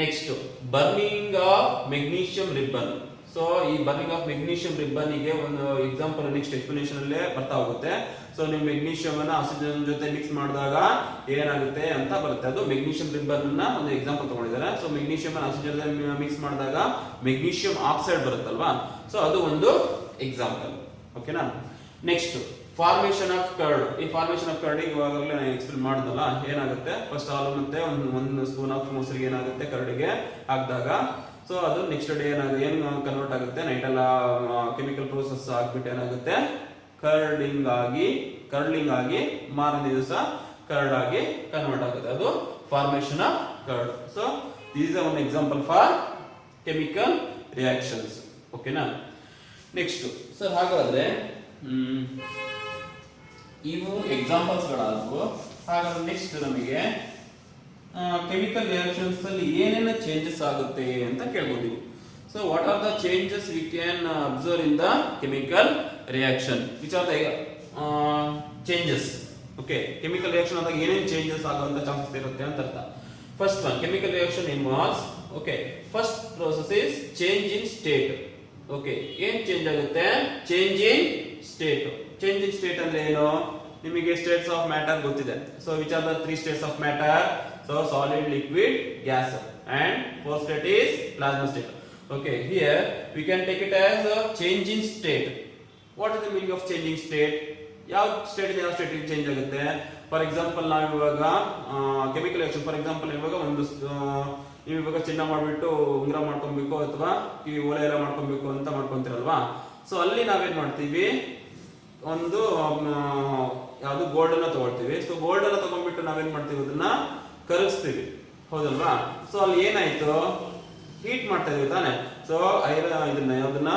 Next burning of magnesium ribbon. So ಈ ಬರ್ನಿಂಗ್ ಆಫ್ ಮೆಗ್ನೀಷಿಯಂ ರಿಬ್ಬನ್ ಗೆ ಒಂದು ಎಕ್ಸಾಂಪಲ್ ನೆಕ್ಸ್ಟ್ ಎಕ್ಸ್ಪ್ಲನೇಷನ್ ಅಲ್ಲೇ ಬರ್ತಾ ಹೋಗುತ್ತೆ. ಸೊ ನೀವು ಮೆಗ್ನೀಷಿಯಂ ಅನ್ನ ಆಕ್ಸಿಜನ್ ಜೊತೆ ಮಿಕ್ಸ್ ಮಾಡಿದಾಗ ಏನಾಗುತ್ತೆ ಅಂತ ಬರುತ್ತೆ. ಅದು ಮೆಗ್ನೀಷಿಯಂ ರಿಬ್ಬನ್ ಅನ್ನ ಒಂದು ಎಕ್ಸಾಂಪಲ್ ತಗೊಂಡಿದ್ದಾರೆ. ಸೊ ಮೆಗ್ನೀಷಿಯಂ ಅನ್ನ ಆಕ್ಸಿಜನ್ ಜೊತೆ ಮಿಕ್ಸ್ ಮಾಡಿದಾಗ ಮೆಗ್ನೀಷಿಯಂ ಆಕ್ಸೈಡ್ ಬರುತ್ತಲ್ವಾ, ಸೊ ಅದು ಒಂದು ಎಕ್ಸಾಂಪಲ್. ಓಕೆನಾ. Next formation of curd. ಈ ಫಾರ್ಮೇಶನ್ ಆಫ್ ಕರ್ಡ್ ಇವಾಗಲೇ ನಾನು ಎಕ್ಸ್ಪ್ಲೇನ್ ಮಾಡಿದಲ್ಲ, ಏನಾಗುತ್ತೆ, ಫಸ್ಟ್ ಹಾಲು ಮತ್ತೆ ಒಂದು ಸ್ಪೂನ್ ಆಫ್ ಮೊಸರಿಗೆ ಏನಾಗುತ್ತೆ ಕರ್ಡ್ಗೆ ಹಾಕಿದಾಗ, ಸೊ ಅದು ನೆಕ್ಸ್ಟ್ ಡೇ ಏನು ಕನ್ವರ್ಟ್ ಆಗುತ್ತೆ, ನೈಟ್ ಎಲ್ಲ ಕೆಮಿಕಲ್ ಪ್ರೋಸೆಸ್ ಆಗ್ಬಿಟ್ಟು ಏನಾಗುತ್ತೆ, ಕರ್ಡಿಂಗ್ ಆಗಿ ಮಾರನೇ ದಿವಸ ಕರ್ಡ್ ಆಗಿ ಕನ್ವರ್ಟ್ ಆಗುತ್ತೆ. ಅದು formation of curd. So this is one example for chemical reactions. ಓಕೆನಾ. ನೆಕ್ಸ್ಟ್ ಸರ್, ಹಾಗಾದ್ರೆ ಇವು ಎಕ್ಸಾಂಪಲ್ಸ್ ಗಳಾದವು. ಹಾಗಾದ್ರೆ ನೆಕ್ಸ್ಟ್ ನಮಗೆ ಕೆಮಿಕಲ್ ರಿಯಾಕ್ಷನ್ಸ್ ಅಲ್ಲಿ ಏನೇನು ಚೇಂಜಸ್ ಆಗುತ್ತೆ ಅಂತ ಕೇಳ್ಬೋದು. So what are the changes we can observe in the chemical reaction, which are the changes. Okay, chemical reaction ಆದಾಗ ಏನೇನು ಚೇಂಜಸ್ ಆಗುವಂತ ಚಾನ್ಸಸ್ ಇರುತ್ತೆ ಅಂತ ಅರ್ಥ. First one, chemical reaction involves, okay, first process is change in state. Okay, ಏನ್ change ಆಗುತ್ತೆ, change in state. Change in state ಅಂದ್ರೆ ಏನು, ನಿಮಗೆ ಸ್ಟೇಟ್ಸ್ ಆಫ್ ಮ್ಯಾಟರ್ ಗೊತ್ತಿದೆ. So which are the 3 states of matter? So solid, liquid, gas, and fourth state is plasma state. Okay, here we can take it as a change in state. What is the meaning of changing state? ಯಾವ state ಇಂದ ಯಾವ state change ಆಗುತ್ತೆ. For example ನಾವು ಇವಾಗ chemical reaction, for example ಇವಾಗ ಒಂದು ನೀವು ಇವಾಗ ಚಿನ್ನ ಮಾಡ್ಬಿಟ್ಟು ಉಂಗುರ ಮಾಡ್ಕೊಬೇಕು ಅಥವಾ ಈ ಓಲೆ ಎಲ್ಲ ಮಾಡ್ಕೊಬೇಕು ಅಂತ ಮಾಡ್ಕೊಂತೀರಲ್ವಾ. ಸೊ ಅಲ್ಲಿ ನಾವೇನ್ ಮಾಡ್ತೀವಿ, ಒಂದು ಯಾವ್ದು ಗೋಲ್ಡ್ ಅನ್ನ ತಗೊಳ್ತೀವಿ. ಸೊ ಗೋಲ್ಡ್ ಅನ್ನ ತಗೊಂಡ್ಬಿಟ್ಟು ನಾವೇನ್ ಮಾಡ್ತೀವಿ, ಅದನ್ನ ಕರಗಿಸ್ತೀವಿ, ಹೌದಲ್ವಾ. ಸೊ ಅಲ್ಲಿ ಏನಾಯ್ತು, ಹೀಟ್ ಮಾಡ್ತಾ ಇದೀವಿ ತಾನೆ. ಸೊ ಇದನ್ನ ಯಾವ್ದನ್ನ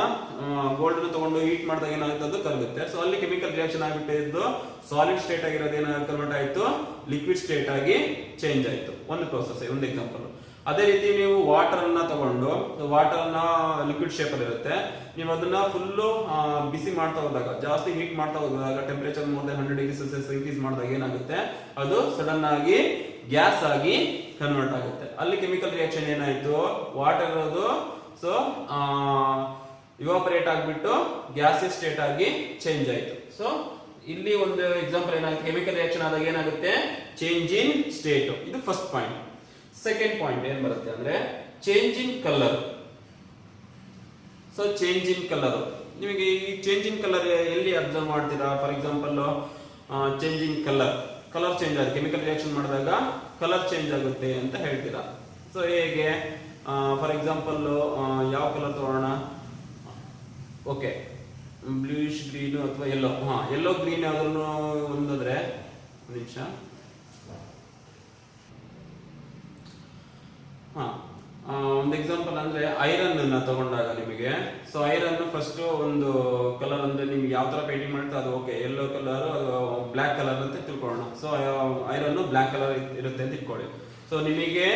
ಗೋಲ್ಡ್ ನ ತಗೊಂಡು ಹೀಟ್ ಮಾಡಿದಾಗ ಏನಾಗುತ್ತೆ, ಅದು ಕರಗುತ್ತೆ. ಸೊ ಅಲ್ಲಿ ಕೆಮಿಕಲ್ ರಿಯಾಕ್ಷನ್ ಆಗಿಬಿಟ್ಟಿದ್ದು ಸಾಲಿಡ್ ಸ್ಟೇಟ್ ಆಗಿರೋದು ಏನಾಗುತ್ತೆ, ಕನ್ವರ್ಟ್ ಆಯ್ತು, ಲಿಕ್ವಿಡ್ ಸ್ಟೇಟ್ ಆಗಿ ಚೇಂಜ್ ಆಯ್ತು. ಒಂದು ಪ್ರೋಸೆಸ್, ಒಂದು ಎಕ್ಸಾಂಪಲ್. ಅದೇ ರೀತಿ ನೀವು ವಾಟರ್ ಅನ್ನ ತಗೊಂಡು, ವಾಟರ್ ಅನ್ನ ಲಿಕ್ವಿಡ್ ಶೇಪ್ ಅಲ್ಲಿ ಇರುತ್ತೆ, ನೀವು ಅದನ್ನ ಫುಲ್ಲು ಬಿಸಿ ಮಾಡ್ತಾ ಹೋದಾಗ, ಜಾಸ್ತಿ ಹೀಟ್ ಮಾಡ್ತಾ ಹೋದಾಗ, temperature more than 100 degree Celsius increase ಮಾಡಿದಾಗ ಏನಾಗುತ್ತೆ, ಅದು ಸಡನ್ ಆಗಿ ಗ್ಯಾಸ್ ಆಗಿ ಕನ್ವರ್ಟ್ ಆಗುತ್ತೆ. ಅಲ್ಲಿ ಕೆಮಿಕಲ್ ರಿಯಾಕ್ಷನ್ ಏನಾಯ್ತು, ವಾಟರ್ ಇರೋದು ಸೊ ಇವಾಪರೇಟ್ ಆಗ್ಬಿಟ್ಟು ಗ್ಯಾಸಿಯಸ್ ಸ್ಟೇಟ್ ಆಗಿ ಚೇಂಜ್ ಆಯ್ತು. ಸೊ ಇಲ್ಲಿ ಒಂದು ಎಕ್ಸಾಂಪಲ್ ಏನಾಗುತ್ತೆ, ಕೆಮಿಕಲ್ ರಿಯಾಕ್ಷನ್ ಆದಾಗ ಏನಾಗುತ್ತೆ, ಚೇಂಜ್ ಇನ್ ಸ್ಟೇಟ್. ಇದು ಫಸ್ಟ್ ಪಾಯಿಂಟ್. ಸೆಕೆಂಡ್ ಪಾಯಿಂಟ್ ಏನ್ ಬರುತ್ತೆ ಅಂದ್ರೆ change in colour. So change in colour, ನಿಮಗೆ ಈ ಚೇಂಜ್ ಇನ್ ಕಲರ್ ಎಲ್ಲಿ ಅಬ್ಸರ್ವ್ ಮಾಡ್ತೀರಾ? For example change in colour change ಆಗುತ್ತೆ, ಕೆಮಿಕಲ್ ರಿಯಾಕ್ಷನ್ ಮಾಡಿದಾಗ ಕಲರ್ ಚೇಂಜ್ ಆಗುತ್ತೆ ಅಂತ ಹೇಳ್ತೀರಾ. ಸೊ ಹೇಗೆ? ಫಾರ್ ಎಕ್ಸಾಂಪಲ್ ಯಾವ ಕಲರ್ ತಗೋಣ? ಓಕೆ, ಬ್ಲೂಯಿಶ್ ಗ್ರೀನ್ ಅಥವಾ ಯೆಲ್ಲೋ. ಯೆಲ್ಲೋ ಗ್ರೀನ್ ಯಾವ್ದನ್ನು ಒಂದಾದ್ರೆ ಒಂದು ನಿಮಿಷ. ಒಂದು ಎಕ್ಸಾಂಪಲ್ ಅಂದ್ರೆ ಐರನ್ ಅನ್ನ ತಗೊಂಡಾಗ ನಿಮಗೆ, ಸೊ ಐರನ್ ಫಸ್ಟ್ ಒಂದು ಕಲರ್ ಅಂದ್ರೆ ನಿಮ್ಗೆ ಯಾವ ತರ ಪೇಂಟಿಂಗ್ ಮಾಡುತ್ತೆ ಅದು okay, yellow colour black colour ಅಂತ ತಿಳ್ಕೊಳ್ಳೋಣ. ಸೊ ಐರನ್ ಬ್ಲಾಕ್ ಕಲರ್ ಇರುತ್ತೆ ಅಂತ ಇಟ್ಕೊಳ್ಳಿ. ಸೊ ನಿಮಗೆ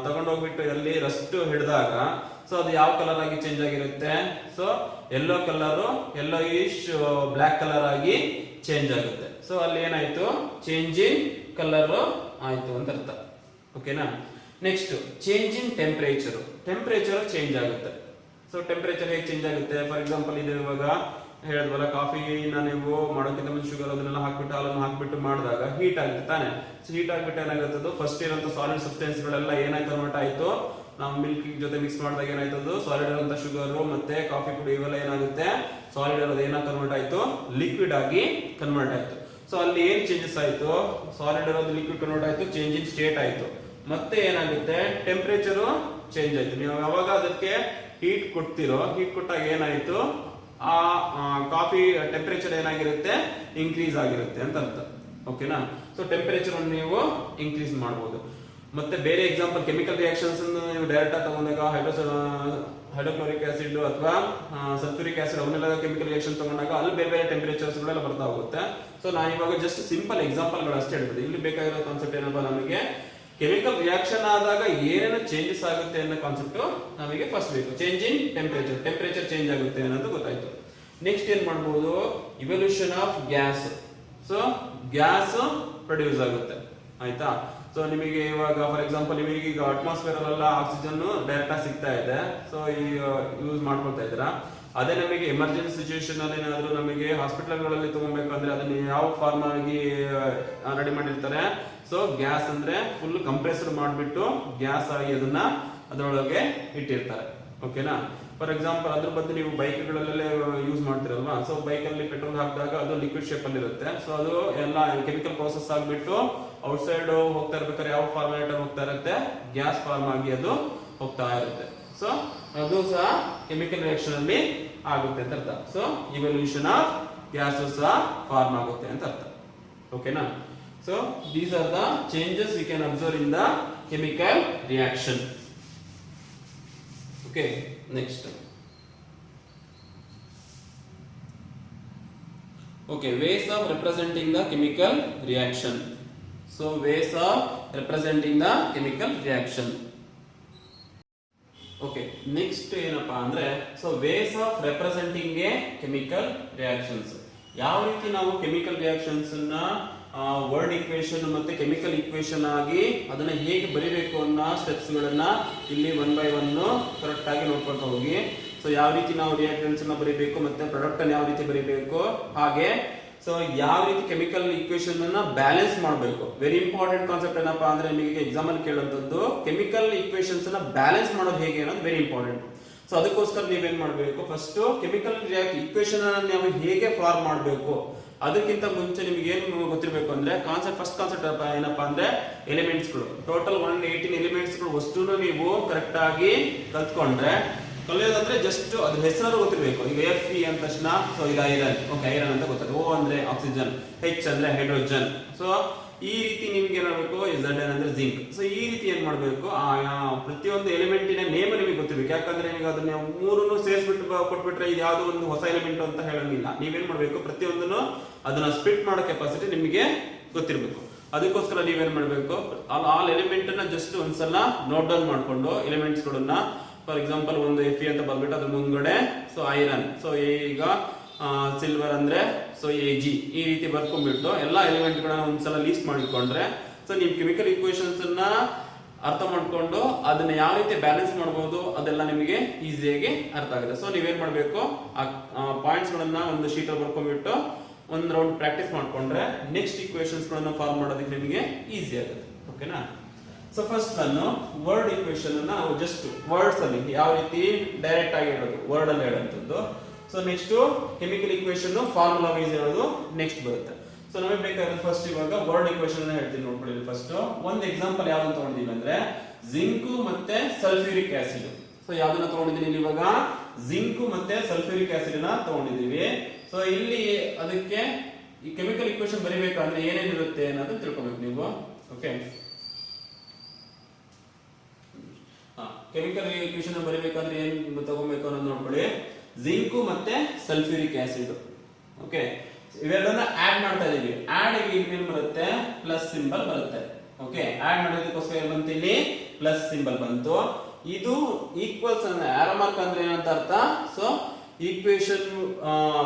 ತಗೊಂಡೋಗ್ಬಿಟ್ಟು ಎಲ್ಲಿ ರಸ್ಟ್ ಹಿಡಿದಾಗ ಸೊ ಅದು ಯಾವ ಕಲರ್ ಆಗಿ ಚೇಂಜ್ ಆಗಿರುತ್ತೆ? So yellow colour yellowish black colour ಆಗಿ ಚೇಂಜ್ ಆಗುತ್ತೆ. ಸೊ ಅಲ್ಲಿ ಏನಾಯ್ತು? ಚೇಂಜ್ ಇನ್ ಕಲರ್ ಆಯ್ತು ಅಂತ ಅರ್ಥ. ಓಕೆನಾ? Next change in temperature change ಆಗುತ್ತೆ. ಸೊ ಟೆಂಪರೇಚರ್ ಹೇಗೆ ಚೇಂಜ್ ಆಗುತ್ತೆ? ಫಾರ್ ಎಕ್ಸಾಂಪಲ್ ಇದು ಇವಾಗ ಹೇಳಿದ್ವಲ್ಲ, ಕಾಫಿನ ನೀವು ಮಾಡೋಕ್ಕಿಂತ ಮುಂಚೆ ಶುಗರ್ ಅದನ್ನೆಲ್ಲ ಹಾಕ್ಬಿಟ್ಟು ಹಾಲನ್ನು ಹಾಕ್ಬಿಟ್ಟು ಮಾಡಿದಾಗ ಹೀಟ್ ಆಗುತ್ತೆ ತಾನೆ. ಸೊ ಹೀಟ್ ಆಗ್ಬಿಟ್ಟು ಏನಾಗುತ್ತೆ? ಫಸ್ಟ್ ಇರುವಂತ ಸಾಲಿಡ್ ಸಬ್ಸ್ಟೆನ್ಸ್ ಗಳೆಲ್ಲ ಏನಾಯ್ತು? ಕನ್ವರ್ಟ್ ಆಯ್ತು. ನಾವು ಮಿಲ್ಕ್ ಜೊತೆ ಮಿಕ್ಸ್ ಮಾಡಿದಾಗ ಏನಾಯ್ತದು? ಸಾಲಿಡ್ ಇರುವಂತ ಶುಗರ್ ಮತ್ತೆ ಕಾಫಿ ಪುಡಿ ಇವೆಲ್ಲ ಏನಾಗುತ್ತೆ? ಸಾಲಿಡ್ ಇರೋದು ಏನಾಗಿ ಕನ್ವರ್ಟ್ ಆಯ್ತು? ಲಿಕ್ವಿಡ್ ಆಗಿ ಕನ್ವರ್ಟ್ ಆಯ್ತು. ಸೊ ಅಲ್ಲಿ ಏನ್ ಚೇಂಜಸ್ ಆಯ್ತು? ಸಾಲಿಡ್ ಇರೋದು ಲಿಕ್ವಿಡ್ ಕನ್ವರ್ಟ್ ಆಯ್ತು, ಚೇಂಜ್ ಇನ್ ಸ್ಟೇಟ್ ಆಯ್ತು. ಮತ್ತೆ ಏನಾಗುತ್ತೆ? ಟೆಂಪರೇಚರ್ ಚೇಂಜ್ ಆಯ್ತು. ನೀವು ಯಾವಾಗ ಅದಕ್ಕೆ ಹೀಟ್ ಕೊಡ್ತಿರೋ, ಹೀಟ್ ಕೊಟ್ಟಾಗ ಏನಾಯ್ತು? ಆ ಕಾಫಿ ಟೆಂಪರೇಚರ್ ಏನಾಗಿರುತ್ತೆ? ಇನ್ಕ್ರೀಸ್ ಆಗಿರುತ್ತೆ ಅಂತ ಅರ್ಥ. ಓಕೆನಾ? ಸೊ ಟೆಂಪರೇಚರ್ ಅನ್ನು ನೀವು ಇನ್ಕ್ರೀಸ್ ಮಾಡಬಹುದು. ಮತ್ತೆ ಬೇರೆ ಎಕ್ಸಾಂಪಲ್ ಕೆಮಿಕಲ್ ರಿಯಾಕ್ಷನ್ಸ್ ನೀವು ಡೈರೆಕ್ಟ್ ಆಗಿ ತಗೊಂಡಾಗ ಹೈಡ್ರೋಕ್ಲೋರಿಕ್ ಆಸಿಡ್ ಅಥವಾ ಸಲ್ಫ್ಯೂರಿಕ್ ಆಸಿಡ್ ಅವನ್ನೆಲ್ಲ ಕೆಮಿಕಲ್ ರಿಯಾಕ್ಷನ್ ತಗೊಂಡಾಗ ಅಲ್ಲಿ ಬೇರೆ ಬೇರೆ ಟೆಂಪರೇಚರ್ಸ್ ಗಳೆಲ್ಲ ಬರ್ತಾ ಹೋಗುತ್ತೆ. ಸೊ ನಾನು ಇವಾಗ ಜಸ್ಟ್ ಸಿಂಪಲ್ ಎಕ್ಸಾಂಪಲ್ ಗಳು ಅಷ್ಟೇ ಹೇಳ್ಬೋದು. ಇಲ್ಲಿ ಬೇಕಾಗಿರೋ ಕಾನ್ಸೆಪ್ಟ್ ಏನಪ್ಪ, ನಮಗೆ ಕೆಮಿಕಲ್ ರಿಯಾಕ್ಷನ್ ಆದಾಗ ಏನೇನು ಚೇಂಜಸ್ ಆಗುತ್ತೆ ಅನ್ನೋ ಕಾನ್ಸೆಪ್ಟ್ ನಮಗೆ ಫಸ್ಟ್ ಬೇಕು. ಚೇಂಜ್ ಇನ್ ಟೆಂಪರೇಚರ್ ಚೇಂಜ್ ಆಗುತ್ತೆ ಅನ್ನೋದು ಗೊತ್ತಾಯ್ತು. ನೆಕ್ಸ್ಟ್ ಏನ್ ಮಾಡಬಹುದು? Evolution of gas. So gas produce ಆಗುತ್ತೆ, ಆಯ್ತಾ? ಸೊ ನಿಮಗೆ ಇವಾಗ ಫಾರ್ ಎಕ್ಸಾಂಪಲ್ ನಿಮಗೆ ಈಗ ಅಟ್ಮಾಸ್ಫಿಯರ್ ಅಲ್ಲೆಲ್ಲ ಆಕ್ಸಿಜನ್ ಡೈರೆಕ್ಟ್ ಆಗಿ ಸಿಗ್ತಾ ಇದೆ. ಸೊ ಈ ಯೂಸ್ ಮಾಡ್ಕೊಳ್ತಾ ಇದ್ದೀರಾ. ಅದೇ ನಮಗೆ ಎಮರ್ಜೆನ್ಸಿ ಸಿಚುವೇಶನ್ ಅಲ್ಲಿ ಏನಾದ್ರು ನಮಗೆ ಹಾಸ್ಪಿಟಲ್ಗಳಲ್ಲಿ ತಗೊಬೇಕಂದ್ರೆ ಅದನ್ನ ಯಾವ ಫಾರ್ಮ್ ಆಗಿ ರೆಡಿ ಮಾಡಿರ್ತಾರೆ? ಸೊ ಗ್ಯಾಸ್ ಅಂದ್ರೆ ಫುಲ್ ಕಂಪ್ರೆಸ್ಡ್ ಮಾಡಿಬಿಟ್ಟು ಗ್ಯಾಸ್ ಆಗಿ ಅದನ್ನ ಅದರೊಳಗೆ ಇಟ್ಟಿರ್ತಾರೆ. ಓಕೆನಾ? ಫಾರ್ ಎಕ್ಸಾಂಪಲ್ ಅದ್ರ ಬದಲು ನೀವು ಬೈಕ್ಗಳಲ್ಲೇ ಯೂಸ್ ಮಾಡ್ತಿರಲ್ವಾ? ಸೊ ಬೈಕ್ ಅಲ್ಲಿ ಪೆಟ್ರೋಲ್ ಹಾಕಿದಾಗ ಅದು ಲಿಕ್ವಿಡ್ ಶೇಪ್ ಅಲ್ಲಿ ಇರುತ್ತೆ. ಸೊ ಅದು ಎಲ್ಲ ಕೆಮಿಕಲ್ ಪ್ರೋಸೆಸ್ ಆಗ್ಬಿಟ್ಟು ಔಟ್ ಸೈಡ್ ಹೋಗ್ತಾ ಇರ್ಬೇಕಾದ್ರೆ ಯಾವ ಫಾರ್ಮೇಟ್ ಹೋಗ್ತಾ ಇರುತ್ತೆ? ಗ್ಯಾಸ್ ಫಾರ್ಮ್ ಆಗಿ ಅದು ಹೋಗ್ತಾ ಇರುತ್ತೆ. ಸೊ ಅದು ಸಹ ಕೆಮಿಕಲ್ ರಿಯಾಕ್ಷನ್ ಅಲ್ಲಿ ಆಗುತ್ತೆ ಅಂತ ಅರ್ಥ. ಸೊ ಇವಲ್ಯೂಷನ್ ಆಫ್ ಗ್ಯಾಸ್ ಸಹ ಫಾರ್ಮ್ ಆಗುತ್ತೆ ಅಂತ ಅರ್ಥ. ಓಕೆನಾ? So these are the changes we can observe in the chemical reaction. Okay, next. Okay, ways of representing the chemical reaction. So ways of representing the chemical reaction. Okay, next ಏನಪ್ಪಾ ಅಂದ್ರೆ so ways of representing a chemical reactions. ಯಾವ ರೀತಿ ನಾವು chemical reactions ಅನ್ನ word equation ಮತ್ತೆ chemical equation ಆಗಿ ಅದನ್ನ ಹೇಗೆ ಬರೀಬೇಕು ಅನ್ನೋ ಸ್ಟೆಪ್ಸ್ ಗಳನ್ನ ಇಲ್ಲಿ ಒನ್ ಬೈ ಒನ್ ಕರೆಕ್ಟ್ ಆಗಿ ನೋಡ್ಕೊಳ್ತಾ ಹೋಗಿ. ಸೊ ಯಾವ ರೀತಿ ನಾವು ರಿಯಾಕ್ಟೆಂಟ್ಸ್ ಅನ್ನ ಬರೀಬೇಕು ಮತ್ತೆ ಪ್ರಾಡಕ್ಟ್ ಅನ್ನು ಯಾವ ರೀತಿ ಬರೀಬೇಕು, ಹಾಗೆ ಸೊ ಯಾವ ರೀತಿ ಕೆಮಿಕಲ್ ಈಕ್ವೇಶನ್ ಅನ್ನ ಬ್ಯಾಲೆನ್ಸ್ ಮಾಡಬೇಕು. ವೆರಿ ಇಂಪಾರ್ಟೆಂಟ್ ಕಾನ್ಸೆಪ್ಟ್ ಏನಪ್ಪಾ ಅಂದ್ರೆ ನಿಮಗೆ ಎಕ್ಸಾಮ್ ಅಲ್ಲಿ ಕೇಳುವಂತದ್ದು ಕೆಮಿಕಲ್ ಈಕ್ವೇಶನ್ಸ್ ಅನ್ನ ಬ್ಯಾಲೆನ್ಸ್ ಮಾಡೋದು ಹೇಗೆ ಅನ್ನೋದು ವೆರಿ ಇಂಪಾರ್ಟೆಂಟ್. ಸೊ ಅದಕ್ಕೋಸ್ಕರ ನೀವೇನ್ ಮಾಡಬೇಕು? ಫಸ್ಟ್ ಕೆಮಿಕಲ್ ಈಕ್ವೇಶನ್ ಅನ್ನ ನಾವು ಹೇಗೆ ಫಾರ್ಮ್ ಮಾಡಬೇಕು ಅದಕ್ಕಿಂತ ಮುಂಚೆ ನಿಮ್ಗೆ ಏನು ಗೊತ್ತಿರಬೇಕು ಅಂದ್ರೆ ಫಸ್ಟ್ ಕಾನ್ಸೆಪ್ಟ್ ಏನಪ್ಪಾ ಅಂದ್ರೆ ಎಲಿಮೆಂಟ್ಸ್ ಗಳು. ಟೋಟಲ್ 118 ಎಲಿಮೆಂಟ್ಸ್ ಗಳು ವಸ್ತುನ ನೀವು ಕರೆಕ್ಟ್ ಆಗಿ ಕಲ್ತ್ಕೊಂಡ್ರೆ, ಕಲಿಯೋದಂದ್ರೆ ಜಸ್ಟ್ ಅದ್ರ ಹೆಸರು ಗೊತ್ತಿರಬೇಕು. ಈಗ Fe ಅಂದ ತಕ್ಷಣ ಸೊ ಇದು ಐರನ್, ಓಕೆ ಐರನ್ ಅಂತ ಗೊತ್ತಾಗುತ್ತೆ. O ಅಂದ್ರೆ ಆಕ್ಸಿಜನ್, H ಅಂದ್ರೆ ಹೈಡ್ರೋಜನ್. ಸೊ ಈ ರೀತಿ ನಿಮ್ಗೆ ಏನಾಗಬೇಕು? Zn ಅಂದ್ರೆ ಜಿಂಕ್. ಸೊ ಈ ರೀತಿ ಏನ್ ಮಾಡ್ಬೇಕು? ಪ್ರತಿಯೊಂದು ಎಲಿಮೆಂಟಿನ ನೇಮ್ ನಿಮಗೆ ಗೊತ್ತಿರಬೇಕು. ಯಾಕಂದ್ರೆ ಈಗ ಅದನ್ನ ಮೂರನ್ನು ಸೇರಿಸ್ಬಿಟ್ಟು ಕೊಟ್ಬಿಟ್ರೆ ಇದು ಯಾವ್ದೋ ಒಂದು ಹೊಸ ಎಲಿಮೆಂಟ್ ಅಂತ ಹೇಳಂಗಿಲ್ಲ. ನೀವೇನ್ ಮಾಡ್ಬೇಕು? ಪ್ರತಿಯೊಂದನ್ನು ಅದನ್ನ ಸ್ಪ್ಲಿಟ್ ಮಾಡೋ ಕೆಪಾಸಿಟಿ ನಿಮಗೆ ಗೊತ್ತಿರಬೇಕು. ಅದಕ್ಕೋಸ್ಕರ ನೀವೇನ್ ಮಾಡ್ಬೇಕು? ಆಲ್ ಎಲಿಮೆಂಟ್ ಅನ್ನ ಜಸ್ಟ್ ಒಂದ್ಸಲ ನೋಟ್ ಡೌನ್ ಮಾಡ್ಕೊಂಡು ಎಲಿಮೆಂಟ್ಸ್ ಗಳನ್ನ ಫಾರ್ ಎಕ್ಸಾಂಪಲ್ ಒಂದು Fe ಅಂತ ಬರ್ಬಿಟ್ಟು ಅದ್ರ ಮುಂದ್ಗಡೆ ಸೊ ಐರನ್, ಸೊ ಈಗ ಸಿಲ್ವರ್ ಅಂದ್ರೆ ಸೊ Ag ಈ ರೀತಿ ಬರ್ಕೊಂಡ್ಬಿಟ್ಟು ಎಲ್ಲಾ ಎಲಿಮೆಂಟ್ ಗಳನ್ನ ಒಂದ್ಸಲ ಲೀಸ್ಟ್ ಮಾಡಿಕೊಂಡ್ರೆ ಸೊ ನೀವು ಕೆಮಿಕಲ್ ಈಕ್ವೇಶನ್ಸ್ ಅನ್ನ ಅರ್ಥ ಮಾಡ್ಕೊಂಡು ಅದನ್ನ ಯಾವ ರೀತಿ ಬ್ಯಾಲೆನ್ಸ್ ಮಾಡಬಹುದು ಅದೆಲ್ಲ ನಿಮಗೆ ಈಸಿಯಾಗಿ ಅರ್ಥ ಆಗುತ್ತೆ. ಸೊ ನೀವೇನ್ ಮಾಡ್ಬೇಕು? ಆ ಪಾಯಿಂಟ್ಸ್ ಗಳನ್ನ ಒಂದು ಶೀಟ್ ಅಲ್ಲಿ ಬರ್ಕೊಂಡ್ಬಿಟ್ಟು ಒಂದ್ ರೌಂಡ್ ಪ್ರಾಕ್ಟೀಸ್ ಮಾಡ್ಕೊಂಡ್ರೆ ನೆಕ್ಸ್ಟ್ ಈಕ್ವೇಶನ್ಸ್ ಗಳನ್ನ ಫಾರ್ಮ್ ಮಾಡೋದಕ್ಕೆ ನಿಮಗೆ ಈಸಿ ಆಗುತ್ತೆ. ಓಕೆನಾ? ಸೊ ಫಸ್ಟ್ ನಾನು ವರ್ಡ್ ಈಕ್ವೇಶನ್ ಅನ್ನ ಜಸ್ಟ್ ವರ್ಡ್ಸ್ ಅಲ್ಲಿ ಯಾವ ರೀತಿ ಡೈರೆಕ್ಟ್ ಆಗಿ ಹೇಳೋದು ವರ್ಡ್ ಅಲ್ಲಿ ಹೇಳುವಂಥದ್ದು. So next chemical equation formula wise ಹೇಳೋದು ನೆಕ್ಸ್ಟ್ ಬರುತ್ತೆ. ಸೊ ನಮಗೆ ಬೇಕಾದ್ರೆ ಫಸ್ಟ್ ಇವಾಗ ವರ್ಡ್ ಈಕ್ವೇಶನ್ ಅನ್ನ ಹೇಳ್ತೀನಿ ನೋಡ್ಕೊಳ್ಳಿ. ಫಸ್ಟ್ ಒಂದು ಎಕ್ಸಾಂಪಲ್ ಯಾವ್ದನ್ನ ತಗೊಂಡಿದ್ದೀವಿ ಅಂದ್ರೆ ಜಿಂಕು ಮತ್ತೆ ಸಲ್ಫ್ಯೂರಿಕ್ ಆಸಿಡ್. ಸೊ ಯಾವ್ದನ್ನ ತಗೊಂಡಿದ್ದೀನಿ ಇವಾಗ ಜಿಂಕು ಮತ್ತೆ ಸಲ್ಫ್ಯೂರಿಕ್ ಆಸಿಡ್ ನ ತಗೊಂಡಿದ್ದೀವಿ. ಸೊ ಇಲ್ಲಿ ಅದಕ್ಕೆ ಈ ಕೆಮಿಕಲ್ ಈಕ್ವೇಶನ್ ಬರೀಬೇಕಂದ್ರೆ ಏನೇನಿರುತ್ತೆ ಅನ್ನೋದು ತಿಳ್ಕೊಬೇಕು ನೀವು. ಓಕೆ, ಕೆಮಿಕಲ್ ಈಕ್ವೇಶನ್ ಬರೀಬೇಕಂದ್ರೆ ಏನ್ ತಗೋಬೇಕು ಅನ್ನೋದು ನೋಡ್ಕೊಳ್ಳಿ. ಜಿಂಕು ಮತ್ತೆ ಸಲ್ಫ್ಯೂರಿಕ್ ಆಸಿಡ್. ಓಕೆ, ಇವೆರಡನ್ನ ಆಡ್ ಮಾಡ್ತಾ ಇದೀವಿ. ಆಡ್ ಏನ್ ಬರುತ್ತೆ ಪ್ಲಸ್ ಸಿಂಬಲ್ ಬರುತ್ತೆ. ಓಕೆ, ಆಡ್ ಮಾಡೋದಕ್ಕೋಸ್ಕರ ಬಂತು ಇಲ್ಲಿ ಪ್ಲಸ್ ಸಿಂಬಲ್ ಬಂತು. ಇದು ಈಕ್ವಲ್ಸ್ ಅಂದ್ರೆ ಆರೋ ಮಾರ್ಕ್ ಅಂದ್ರೆ ಏನಂತ ಅರ್ಥ. ಸೊ ಈಕ್ವೇಶನ್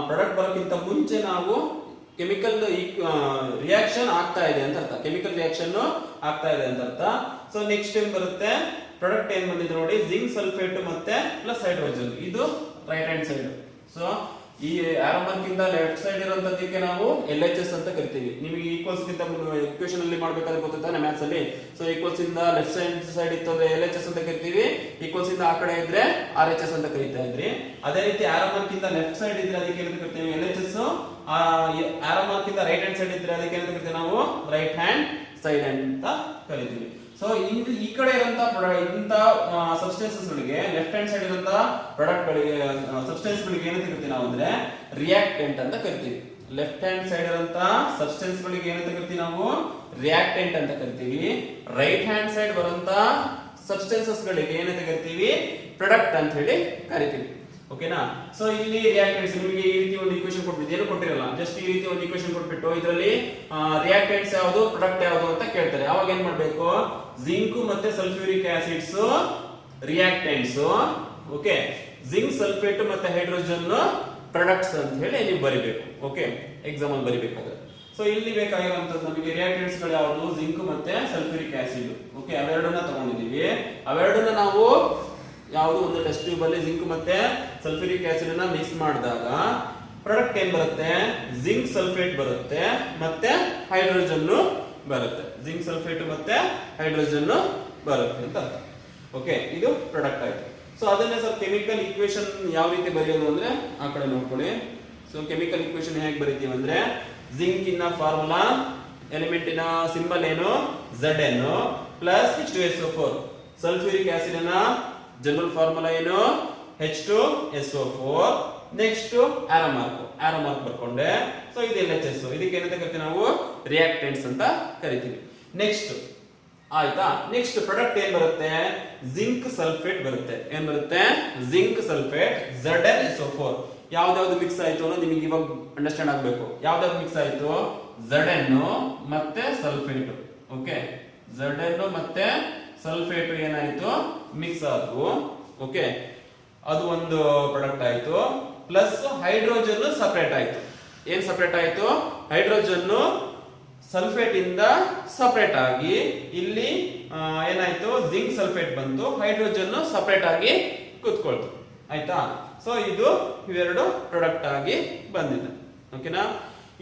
ಪ್ರಾಡಕ್ಟ್ ಬರೋಕ್ಕಿಂತ ಮುಂಚೆ ನಾವು ಕೆಮಿಕಲ್ ರಿಯಾಕ್ಷನ್ ಆಗ್ತಾ ಇದೆ ಅಂತ ಅರ್ಥ. ಕೆಮಿಕಲ್ ರಿಯಾಕ್ಷನ್ ಆಗ್ತಾ ಇದೆ ಅಂತ ಅರ್ಥ. ಸೊ ನೆಕ್ಸ್ಟ್ ಏನ್ ಬರುತ್ತೆ ಪ್ರಾಡಕ್ಟ್ ಏನ್ ಬಂದಿದೆ ನೋಡಿ, ಜಿಂಕ್ ಸಲ್ಫೇಟ್ ಮತ್ತೆ ಪ್ಲಸ್ ಹೈಡ್ರೋಜನ್. ಇದು ರೈಟ್ ಹ್ಯಾಂಡ್ ಸೈಡ್. ಸೊ ಈ ಆರೋ ಮಾರ್ಕ್ ಇಂದ ಲೆಫ್ಟ್ ಸೈಡ್ ಇರುವಂತದಕ್ಕೆ ನಾವು LHS ಅಂತ ಕರಿತೀವಿ. ನಿಮಗೆ ಈಕ್ವಲ್ಸ್ ಗಿಂತ ಇಕ್ವೇಶನ್ ಅಲ್ಲಿ ಮಾಡಬೇಕಾದ್ರೆ ಗೊತ್ತಾನೆ ಮ್ಯಾಥ್ಸ್ ಅಲ್ಲಿ. ಸೊ ಈಕ್ವಲ್ಸ್ ಇಂದ ಲೆಫ್ಟ್ ಸೈಡ್ ಇತ್ತು ಅಂದ್ರೆ LHS ಅಂತ ಕರಿತೀವಿ, ಈಕ್ವಲ್ಸ್ ಇಂದ ಆ ಕಡೆ ಇದ್ರೆ RHS ಅಂತ ಕರಿತಾ ಇದ್ರಿ. ಅದೇ ರೀತಿ ಆರೋ ಮಾರ್ಕ್ ಇಂದ ಲೆಫ್ಟ್ ಸೈಡ್ ಇದ್ರೆ ಅದಕ್ಕೆ ಏನಂತ ಕರಿತೀವಿ LHS. ಆರೋ ಮಾರ್ಕ್ ಇಂದ ರೈಟ್ ಹ್ಯಾಂಡ್ ಸೈಡ್ ಇದ್ರೆ ಅದಕ್ಕೆ ಏನಂತ ಕರಿತೀವಿ ನಾವು ರೈಟ್ ಹ್ಯಾಂಡ್ ಸೈಡ್ ಅಂತ ಕರಿತೀವಿ. ಸೊ ಈ ಕಡೆ ಇರುವಂತ ಸಬ್ಸ್ಟೆನ್ಸಸ್ ಗಳಿಗೆ ಲೆಫ್ಟ್ ಹ್ಯಾಂಡ್ ಸೈಡ್ ಇರುವಂತ ಪ್ರಾಡಕ್ಟ್ ಗಳಿಗೆ ಸಬ್ಸ್ಟೆನ್ಸ್ ಗಳಿಗೆ ಏನಂತ ಕರಿತೀವಿ ನಾವು ಅಂದ್ರೆ ರಿಯಾಕ್ಟೆಂಟ್ ಅಂತ ಕರಿತೀವಿ. ಲೆಫ್ಟ್ ಹ್ಯಾಂಡ್ ಸೈಡ್ ಇರುವಂತ ಸಬ್ಸ್ಟೆನ್ಸ್ ಗಳಿಗೆ ಏನಂತ ಕರಿತೀವಿ ನಾವು ರಿಯಾಕ್ಟೆಂಟ್ ಅಂತ ಕರಿತೀವಿ. ರೈಟ್ ಹ್ಯಾಂಡ್ ಸೈಡ್ ಬರುವಂತ ಸಬ್ಸ್ಟೆನ್ಸಸ್ ಗಳಿಗೆ ಏನಂತ ಕರಿತೀವಿ ಪ್ರಾಡಕ್ಟ್ ಅಂತ ಹೇಳಿ ಕರಿತೀವಿ. ಓಕೆನಾ. ಸೊ ಇಲ್ಲಿ ರಿಯಾಕ್ಟೆಂಟ್ಸ್ ನಿಮಗೆ ಈ ರೀತಿ ಒಂದು ಈಕ್ವೇಶನ್ ಕೊಟ್ಬಿಟ್ಟು ಏನು ಕೊಟ್ಟಿರಲ್ಲ, ಜಸ್ಟ್ ಈ ರೀತಿ ಒಂದು ಈಕ್ವೇಶನ್ ಕೊಟ್ಬಿಟ್ಟು ಇದರಲ್ಲಿ ರಿಯಾಕ್ಟೆಂಟ್ಸ್ ಯಾವುದು ಪ್ರಾಡಕ್ಟ್ ಯಾವುದು ಅಂತ ಕೇಳ್ತಾರೆ. ಅವಾಗ ಏನ್ ಮಾಡ್ಬೇಕು, ಜಿಂಕ್ ಮತ್ತೆ sulphuric acids reactants. Okay, zinc sulphate ಮತ್ತೆ ಹೈಡ್ರೋಜನ್ ಪ್ರಾಡಕ್ಟ್ಸ್ ಅಂತ ಹೇಳಿ ನೀವು ಬರಿಬೇಕು. ಓಕೆ, ಎಕ್ಸಾಮ್ ಅಲ್ಲಿ ಬರಿಬೇಕಾದ್ರೆ. ಸೊ ಇಲ್ಲಿ ಬೇಕಾಗಿರುವಂತದ್ದು ನಮಗೆ ರಿಯಾಕ್ಟೆಂಟ್ಸ್ ಗಳು ಯಾವುದು ಜಿಂಕ್ ಮತ್ತೆ ಸಲ್ಫ್ಯೂರಿಕ್ ಆಸಿಡ್. ಓಕೆ, ಅವೆರಡನ್ನ ತಗೊಂಡಿದೀವಿ. ಅವೆರಡನ್ನ ನಾವು ಯಾವುದು ಒಂದು ಟೆಸ್ಟ್ ಟ್ಯೂಬ್ ಅಲ್ಲಿ ಜಿಂಕ್ ಮತ್ತೆ ಸಲ್ಫ್ಯೂರಿಕ್ ಆಸಿಡ್ ಅನ್ನ ಮಿಕ್ಸ್ ಮಾಡಿದಾಗ ಪ್ರಾಡಕ್ಟ್ ಏನ್ ಬರುತ್ತೆ, ಜಿಂಕ್ ಸಲ್ಫೇಟ್ ಬರುತ್ತೆ ಮತ್ತೆ ಹೈಡ್ರೋಜನ್ ಬರುತ್ತೆ. ಜಿಂಕ್ ಸಲ್ಫೇಟ್ ಮತ್ತೆ ಹೈಡ್ರೋಜನ್ ಬರುತ್ತೆ ಅಂತ ಅರ್ಥ. ಓಕೆ, ಇದು ಪ್ರಾಡಕ್ಟ್ ಆಯ್ತು. ಸೊ ಅದನ್ನೇ ಸ್ವಲ್ಪ ಕೆಮಿಕಲ್ ಈಕ್ವೇಶನ್ ಯಾವ ರೀತಿ ಬರೆಯೋದು ಅಂದ್ರೆ ಆ ಕಡೆ ನೋಡ್ಕೊಳ್ಳಿ. ಸೊ ಕೆಮಿಕಲ್ ಈಕ್ವೇಶನ್ ಹೇಗೆ ಬರೀತೀವಿ ಅಂದ್ರೆ ಜಿಂಕ್ ಇನ್ನ ಫಾರ್ಮುಲಾ ಎಲಿಮೆಂಟಿನ ಸಿಂಬಲ್ ಏನು Zn plus H2SO4. Sulphuric acid ನ ಜನರಲ್ ಫಾರ್ಮುಲಾ ಏನು H2SO4. ನೆಕ್ಸ್ಟ್ ಆರೋ ಮಾರ್ಕ್ ಬರ್ಕೊಂಡೆ. ಸೊ ಇದು LHS. ಇದಕ್ಕೆ ಏನಂತ ಕರಿತೀವಿ ನಾವು ರಿಯಾಕ್ಟೆಂಟ್ಸ್ ಅಂತ ಕರಿತೀವಿ. ನೆಕ್ಸ್ಟ್ ಆಯ್ತಾ. ನೆಕ್ಸ್ಟ್ ಪ್ರಾಡಕ್ಟ್ ಏನ್ ಬರುತ್ತೆ, ಜಿಂಕ್ ಸಲ್ಫೇಟ್ ಬರುತ್ತೆ. ಏನ್ ಬರುತ್ತೆ, ಜಿಂಕ್ ಸಲ್ಫೇಟ್ ZnSO4. ಯಾವ್ದಾವ್ದು ಮಿಕ್ಸ್ ಆಯ್ತು ಅನ್ನೋದು ನಿಮಗೆ ಇವಾಗ ಅಂಡರ್ಸ್ಟ್ಯಾಂಡ್ ಆಗ್ಬೇಕು. ಯಾವ್ದಾವ್ದು ಮಿಕ್ಸ್ ಆಯ್ತು, Zn ಮತ್ತೆ ಸಲ್ಫೇಟ್. ಓಕೆ, Zn ಮತ್ತೆ ಸಲ್ಫೇಟ್ ಏನಾಯ್ತು ಮಿಕ್ಸ್ ಆದ್ವು. ಓಕೆ, ಅದು ಒಂದು ಪ್ರಾಡಕ್ಟ್ ಆಯ್ತು. ಪ್ಲಸ್ ಹೈಡ್ರೋಜನ್ ಸಪರೇಟ್ ಆಯ್ತು. ಏನ್ ಸಪರೇಟ್ ಆಯ್ತು, ಹೈಡ್ರೋಜನ್ ಸಲ್ಫೇಟ್ ಇಂದ ಸಪರೇಟ್ ಆಗಿ ಇಲ್ಲಿ ಏನಾಯ್ತು ಜಿಂಕ್ ಸಲ್ಫೇಟ್ ಬಂತು, ಹೈಡ್ರೋಜನ್ ಸಪರೇಟ್ ಆಗಿ ಕೂತ್ಕೊಳ್ತು. ಆಯ್ತಾ. ಸೊ ಇದು ಇವೆರಡು ಪ್ರಾಡಕ್ಟ್ ಆಗಿ ಬಂದಿದೆ. ಓಕೆನಾ.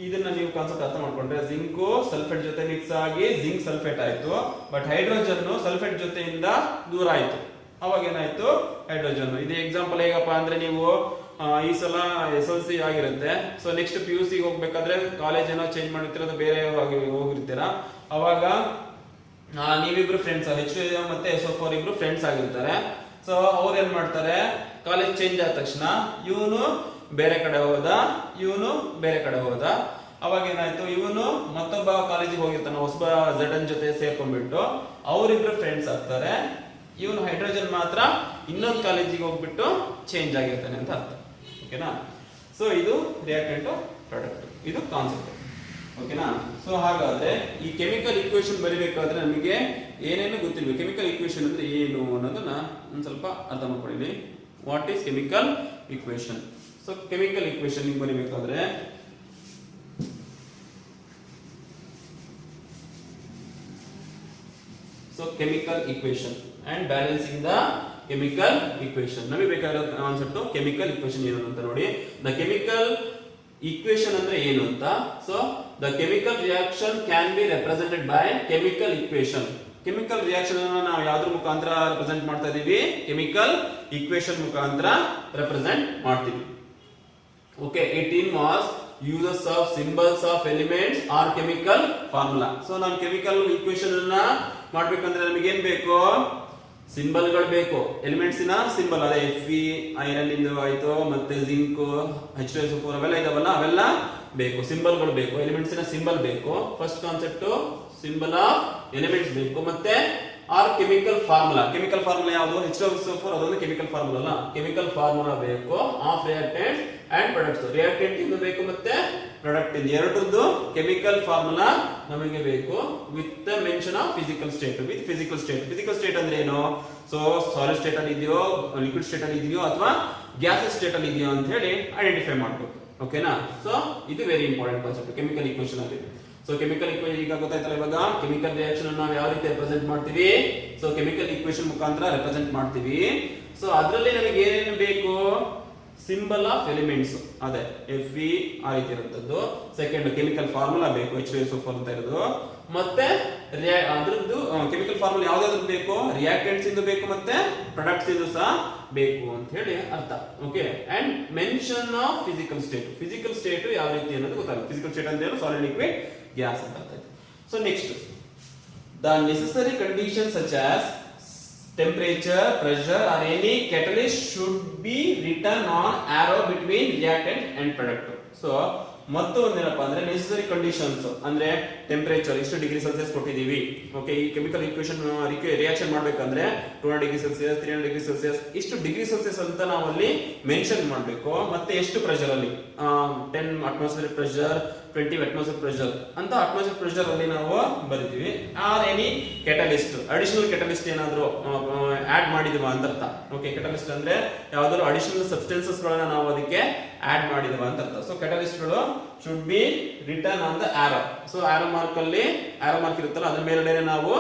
ಇದನ್ನ ನೀವು ಕಾನ್ಸೆಪ್ಟ್ ಅರ್ಥ ಮಾಡ್ಕೊಂಡ್ರೆ ಜಿಂಕು ಸಲ್ಫೇಟ್ ಜೊತೆ ಮಿಕ್ಸ್ ಆಗಿ ಜಿಂಕ್ ಸಲ್ಫೇಟ್ ಆಯ್ತು. ಬಟ್ ಹೈಡ್ರೋಜನ್ ಸಲ್ಫೇಟ್ ಜೊತೆಯಿಂದ ದೂರ ಆಯ್ತು. ಅವಾಗ ಏನಾಯ್ತು ಹೈಡ್ರೋಜನ್. ಇದು ಎಕ್ಸಾಂಪಲ್ ಹೇಗಪ್ಪ ಅಂದ್ರೆ ನೀವು ಈ ಸಲ SLC ಆಗಿರುತ್ತೆ. ಸೊ ನೆಕ್ಸ್ಟ್ PUC ಹೋಗ್ಬೇಕಾದ್ರೆ ಕಾಲೇಜ್ ಏನೋ ಚೇಂಜ್ ಮಾಡಿರ್ತೀರ, ಬೇರೆ ಹೋಗಿರ್ತೀರಾ. ಅವಾಗ ನೀವಿಬ್ರು ಫ್ರೆಂಡ್ಸ್, H2 ಮತ್ತೆ SO4 ಇಬ್ರು ಫ್ರೆಂಡ್ಸ್ ಆಗಿರ್ತಾರೆ. ಸೊ ಅವ್ರು ಏನ್ ಮಾಡ್ತಾರೆ, ಕಾಲೇಜ್ ಚೇಂಜ್ ಆದ ತಕ್ಷಣ ಇವನು ಬೇರೆ ಕಡೆ ಹೋದ, ಇವನು ಬೇರೆ ಕಡೆ ಹೋದ. ಅವಾಗ ಏನಾಯ್ತು, ಇವನು ಮತ್ತೊಬ್ಬ ಕಾಲೇಜಿಗೆ ಹೋಗಿರ್ತಾನೆ, ಹೊಸಬ Zn ಜೊತೆ ಸೇರ್ಕೊಂಡ್ಬಿಟ್ಟು ಅವರಿಬ್ರು ಫ್ರೆಂಡ್ಸ್ ಆಗ್ತಾರೆ. ಇವನು ಹೈಡ್ರೋಜನ್ ಮಾತ್ರ ಇನ್ನೊಂದು ಕಾಲೇಜಿಗೆ ಹೋಗ್ಬಿಟ್ಟು ಚೇಂಜ್ ಆಗಿರ್ತಾನೆ ಅಂತ ಅರ್ಥ. ಓಕೆನಾ. ಸೊ ಇದು ರಿಯಾಕ್ಟೆಂಟ್ ಪ್ರಾಡಕ್ಟ್, ಇದು ಕಾನ್ಸೆಪ್ಟ್. ಓಕೆನಾ. ಸೊ ಹಾಗಾದ್ರೆ ಈ ಕೆಮಿಕಲ್ ಈಕ್ವೇಶನ್ ಬರಿಬೇಕಾದ್ರೆ ನಮಗೆ ಏನೇನು ಗೊತ್ತಿರ್ಬೇಕು. ಕೆಮಿಕಲ್ ಈಕ್ವೇಶನ್ ಅಂದ್ರೆ ಏನು ಅನ್ನೋದನ್ನ ಒಂದು ಸ್ವಲ್ಪ ಅರ್ಥ ಮಾಡ್ಕೊಳ್ಳಿ. What is chemical equation? So chemical equation ಬರಿಬೇಕಾದ್ರೆ chemical equation and balancing the chemical equation. ನಮಗೆ ಬೇಕಾಗಿರೋ ಕಾನ್ಸೆಪ್ಟ್ ಕೆಮಿಕಲ್ ಈಕ್ವೇಶನ್ ಏನು ಅಂತ ನೋಡಿ. ದ ಕೆಮಿಕಲ್ ಈಕ್ವೇಶನ್ ಅಂದ್ರೆ ಏನು ಅಂತ. So the chemical reaction can be represented by chemical equation. Chemical reaction ನಾವು ಯಾವ್ದ್ರ ಮುಖಾಂತರ ರೆಪ್ರೆಸೆಂಟ್ ಮಾಡ್ತಾ ಇದೀವಿ? ಕೆಮಿಕಲ್ ಈಕ್ವೇಶನ್ ಮುಖಾಂತರ ರೆಪ್ರೆಸೆಂಟ್ ಮಾಡ್ತೀವಿ. Okay, 18 was uses of symbols of elements or chemical formula. So ನಾವು ಕೆಮಿಕಲ್ ಈಕ್ವೇಶನ್ ಅನ್ನ ಮಾಡ್ಬೇಕಂದ್ರೆ ನಮಗೆ ಏನ್ ಬೇಕು? ಸಿಂಬಲ್ ಗಳು ಬೇಕು. ಎಲಿಮೆಂಟ್ಸ್ ಇನ ಸಿಂಬಲ್, ಅದೇ Fe ಐರನ್ ಇಂದು ಆಯ್ತು, ಮತ್ತೆ ಜಿಂಕ್, H2SO4 ಅವೆಲ್ಲ ಇದಾವಲ್ಲ, ಅವೆಲ್ಲ ಬೇಕು. ಸಿಂಬಲ್ ಗಳು ಬೇಕು, ಎಲಿಮೆಂಟ್ಸ್ ಇನ ಸಿಂಬಲ್ ಬೇಕು. First concept symbol of elements ಬೇಕು. ಮತ್ತೆ or chemical formula. Chemical formula ಯಾವುದು? H2SO4 ಅದೊಂದು ಕೆಮಿಕಲ್ ಫಾರ್ಮುಲಾ ಅಲ್ಲ, ಕೆಮಿಕಲ್ ಫಾರ್ಮುಲಾ ಬೇಕು of reactant and products. Reactant ಇಂದು ಬೇಕು ಮತ್ತೆ ಪ್ರಾಡಕ್ಟ್ ಇಂದು, ಎರಡರದ್ದು ಕೆಮಿಕಲ್ ಫಾರ್ಮುಲಾ ನಮಗೆ ಬೇಕು with the mention of physical state. With physical state. Physical state ಅಂದ್ರೆ ಏನು? ಸೊ ಸಾಲಿಡ್ ಸ್ಟೇಟ್ ಅಲ್ಲಿ ಇದೆಯೋ, ಲಿಕ್ವಿಡ್ ಸ್ಟೇಟ್ ಅಲ್ಲಿ ಇದೆಯೋ, ಅಥವಾ ಗ್ಯಾಸಸ್ ಸ್ಟೇಟ್ ಅಲ್ಲಿ ಇದೆಯೋ ಅಂತ ಹೇಳಿ ಐಡೆಂಟಿಫೈ ಮಾಡಬೇಕು. ಓಕೆನಾ? ಸೊ ಇದು very important concept chemical equation ಅಲ್ಲಿ. ಸೊ ಕೆಮಿಕಲ್ ಈಕ್ವೇಶನ್ ಈಗ ಗೊತ್ತಾಯ್ತಲ್ಲ, ಇವಾಗ ಕೆಮಿಕಲ್ ರಿಯಾಕ್ಷನ್ ನಾವು ಯಾವ ರೀತಿ ರೆಪ್ರೆಸೆಂಟ್ ಮಾಡ್ತೀವಿ? ಸೊ ಕೆಮಿಕಲ್ ಈಕ್ವೇಶನ್ ಮುಖಾಂತರ ರೆಪ್ರೆಸೆಂಟ್ ಮಾಡ್ತೀವಿ. ಸೊ ಅದರಲ್ಲಿ ನಮಗೆ ಏನೇನು ಬೇಕು? ಸಿಂಬಲ್ ಆಫ್ ಎಲಿಮೆಂಟ್ಸ್, ಅದೇ Fe ಆ ರೀತಿ ಇರುತ್ತದ್ದು. ಸೆಕೆಂಡ್ ಕೆಮಿಕಲ್ ಫಾರ್ಮುಲಾ ಬೇಕು, H2SO4 ಅಂತ ಇರೋದು. ಮತ್ತೆ ಅದ್ರದ್ದು ಕೆಮಿಕಲ್ ಫಾರ್ಮುಲಾ ಯಾವ್ದಾದ್ರು ಬೇಕು? ರಿಯಾಕ್ಟೆಂಟ್ಸ್ ಇಂದು ಬೇಕು, ಮತ್ತೆ ಪ್ರೊಡಕ್ಟ್ಸ್ ಇಂದು ಸಹ ಬೇಕು ಅಂತ ಹೇಳಿ ಅರ್ಥ. Okay, and mention of physical state. Physical state ಯಾವ ರೀತಿ ಅನ್ನೋದು ಗೊತ್ತಾಗುತ್ತೆ. ಫಿಸಿಕಲ್ ಸ್ಟೇಟ್ ಅಂದ್ರೆ ಸಾಲಿಡ್, ಲಿಕ್ವಿಡ್, ಗ್ಯಾಸ್ ಅಂತ ಅರ್ಥ ಆಯ್ತು. So next, the necessary condition such as temperature, pressure or any catalyst should be written on arrow between reactant and product. So ಮತ್ತು ಒಂದೇನಪ್ಪ ಅಂದ್ರೆ ನೆಸೆಸರಿ ಕಂಡೀಷನ್ಸ್ ಅಂದ್ರೆ ಟೆಂಪರೇಚರ್ ಇಷ್ಟು ಡಿಗ್ರಿ ಸೆಲ್ಸಿಯಸ್ ಕೊಟ್ಟಿದೀವಿ. ಓಕೆ, ಈ chemical equation reaction ಮಾಡ್ಬೇಕಂದ್ರೆ 200 degree Celsius, 300 degree Celsius, ಇಷ್ಟು degree Celsius ಅಂತ ನಾವು ಅಲ್ಲಿ ಮೆನ್ಷನ್ ಮಾಡಬೇಕು. ಮತ್ತೆ ಎಷ್ಟು ಪ್ರೆಷರ್ ಅಲ್ಲಿ 10 ಅಟ್ಮಾಸ್ಫಿಯರ್ ಪ್ರೆಷರ್, 20 ಅಟ್ಮಾಸ್ಫಿಯರ್ ಪ್ರೆಷರ್ ಅಂತ ಅಟ್ಮಾಸ್ಫಿಯರ್ ಪ್ರೆಷರ್ ಅಲ್ಲಿ ನಾವು ಬರಿತೀವಿ. Or any catalyst, additional catalyst ಏನಾದ್ರು ಆಡ್ ಮಾಡಿದೀವ ಅಂತ ಅರ್ಥ. ಓಕೆ, ಕೆಟಲಿಸ್ಟ್ ಅಂದ್ರೆ ಯಾವ್ದಾದ್ರು ಅಡಿಷನಲ್ ಸಬ್ಸ್ಟೆನ್ಸಸ್ ಗಳನ್ನ ನಾವು ಅದಕ್ಕೆ ಆಡ್ ಮಾಡಿದೀವ ಅಂತ ಅರ್ಥ. ಸೊ ಕೆಟಲಿಸ್ಟ್ ಗಳು should be written on the arrow. So arrow mark ಅಲ್ಲಿ arrow mark ಇರುತ್ತಲ್ಲ, ಅದ್ರ ಮೇಲೆ ನಾವು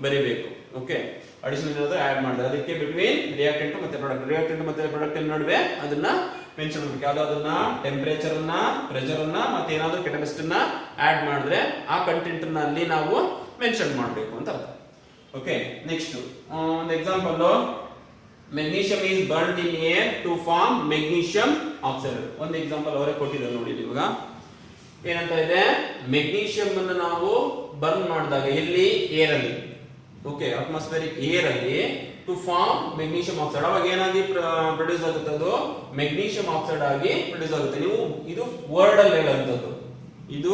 ಬರಿಬೇಕು. ಓಕೆ, ಅಡಿಷನಲ್ ಏನಾದ್ರು ಆಡ್ ಮಾಡಿದ್ರೆ ಅದಕ್ಕೆ ಬಿಟ್ವೀನ್ ರಿಯಾಕ್ಟೆಂಟ್ ಮತ್ತೆ ಪ್ರಾಡಕ್ಟ್, ರಿಯಾಕ್ಟೆಂಟ್ ಮತ್ತೆ ಪ್ರಾಡಕ್ಟ್ ನಡುವೆ ಅದನ್ನ ಮೆನ್ಷನ್ ಮಾಡಬೇಕು. ಯಾವ್ದಾದನ್ನ ಟೆಂಪರೇಚರ್ ಅನ್ನ, ಪ್ರೆಷರ್ ಅನ್ನ, ಮತ್ತೆ ಏನಾದ್ರು ಕೆಟಲಿಸ್ಟ್ ಅನ್ನ ಆಡ್ ಮಾಡಿದ್ರೆ ಆ ಕಂಟೆಂಟ್ ಅನ್ನ ಅಲ್ಲಿ ನಾವು ಮೆನ್ಷನ್ ಮಾಡಬೇಕು ಅಂತ ಅರ್ಥ. ಓಕೆ, ನೆಕ್ಸ್ಟ್ ಒಂದು example, magnesium is burned in air to form magnesium oxide. ಒಂದು ಎಕ್ಸಾಂಪಲ್ ಅವರೇ ಕೊಟ್ಟಿದ್ದಾರೆ ನೋಡಿ. ಇವಾಗ ಏನಂತ ಇದೆ? ಮೆಗ್ನೀಷಿಯಂ ಅನ್ನು ನಾವು ಬರ್ನ್ ಮಾಡಿದಾಗ ಎಲ್ಲಿ? ಏರ್ ಅಲ್ಲಿ. ಓಕೆ, ಅಟ್ಮಾಸ್ಫಿಯರಿಕ್ ಏರ್ ಅಲ್ಲಿ ಟು ಫಾರ್ಮ್ ಮೆಗ್ನೀಷಿಯಂ ಆಕ್ಸೈಡ್. ಅವಾಗ ಏನಾಗಿ ಪ್ರೊಡ್ಯೂಸ್ ಆಗುತ್ತೆ? ಅದು ಮೆಗ್ನೀಷಿಯಂ ಆಕ್ಸೈಡ್ ಆಗಿ ಪ್ರೊಡ್ಯೂಸ್ ಆಗುತ್ತೆ. ನೀವು ಇದು ವರ್ಡ್ ಅಲ್ಲಿ ಹೇಳುವಂತದ್ದು, ಇದು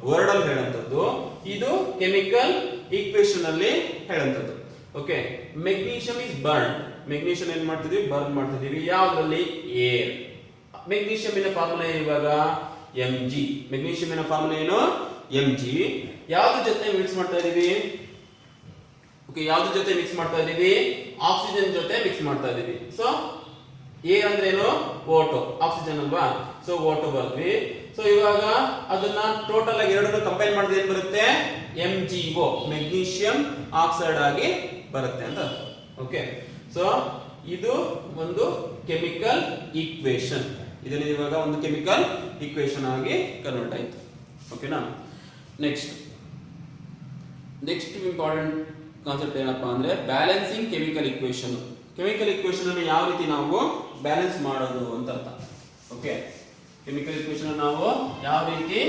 ವರ್ಡ್ ಅಲ್ಲಿ ಹೇಳುವಂತದ್ದು, ಇದು ಕೆಮಿಕಲ್ ಈಕ್ವೇಶನ್ ಅಲ್ಲಿ ಹೇಳುವಂತದ್ದು. Okay, magnesium is burn. Magnesium ಏನ್ ಮಾಡ್ತಿದೀವಿ? ಬರ್ನ್ ಮಾಡ್ತಿದೀವಿ. ಯಾವ್ದ್ರಲ್ಲಿ? ಏರ್. ಮೆಗ್ನೀಷಿಯಂ ಫಾರ್ಮುಲಾ ಏನು ಇವಾಗ? Mg. ಮೆಗ್ನೀಷಿಯಂ ಫಾರ್ಮುಲಾ ಏನು? Mg. ಯಾವ್ದ್ರ ಜೊತೆ ಮಿಕ್ಸ್ ಮಾಡ್ತಾ ಇದೀವಿ? ಓಕೆ, ಯಾವ್ದ್ರ ಜೊತೆ ಮಿಕ್ಸ್ ಮಾಡ್ತಾ ಇದೀವಿ? ಆಕ್ಸಿಜನ್ ಜೊತೆ ಮಿಕ್ಸ್ ಮಾಡ್ತಾ ಇದೀವಿ. ಸೊ ಏರ್ ಅಂದ್ರೆ ಏನು? O2, ಆಕ್ಸಿಜನ್ ಅಲ್ವಾ? So O2 ಬರ್ದ್ವಿ. ಸೊ ಇವಾಗ ಅದನ್ನ ಟೋಟಲ್ ಆಗಿ ಎರಡನ್ನು ಕಂಪೈನ್ ಮಾಡಿದ್ರೆ ಏನ್ ಬರುತ್ತೆ? MgO, ಮೆಗ್ನೀಷಿಯಂ ಆಕ್ಸೈಡ್ ಆಗಿ ಬರುತ್ತೆ ಅಂತ. ಓಕೆ, ಸೊ ಇದು ಒಂದು ಕೆಮಿಕಲ್ ಈಕ್ವೇಶನ್. ಇದರಲ್ಲಿ ಇವಾಗ ಒಂದು ಕೆಮಿಕಲ್ ಈಕ್ವೇಶನ್ ಆಗಿ ಕನ್ವರ್ಟ್ ಆಯ್ತು. ಓಕೆನಾ? ನೆಕ್ಸ್ಟ್ ಇಂಪಾರ್ಟೆಂಟ್ ಕಾನ್ಸೆಪ್ಟ್ ಏನಪ್ಪಾ ಅಂದ್ರೆ balancing chemical equation. Chemical equation ಅನ್ನು ಯಾವ ರೀತಿ ನಾವು ಬ್ಯಾಲೆನ್ಸ್ ಮಾಡೋದು ಅಂತ ಅರ್ಥ. ಓಕೆ, ಕೆಮಿಕಲ್ ಈಕ್ವೇಶನ್ ನಾವು ಯಾವ ರೀತಿ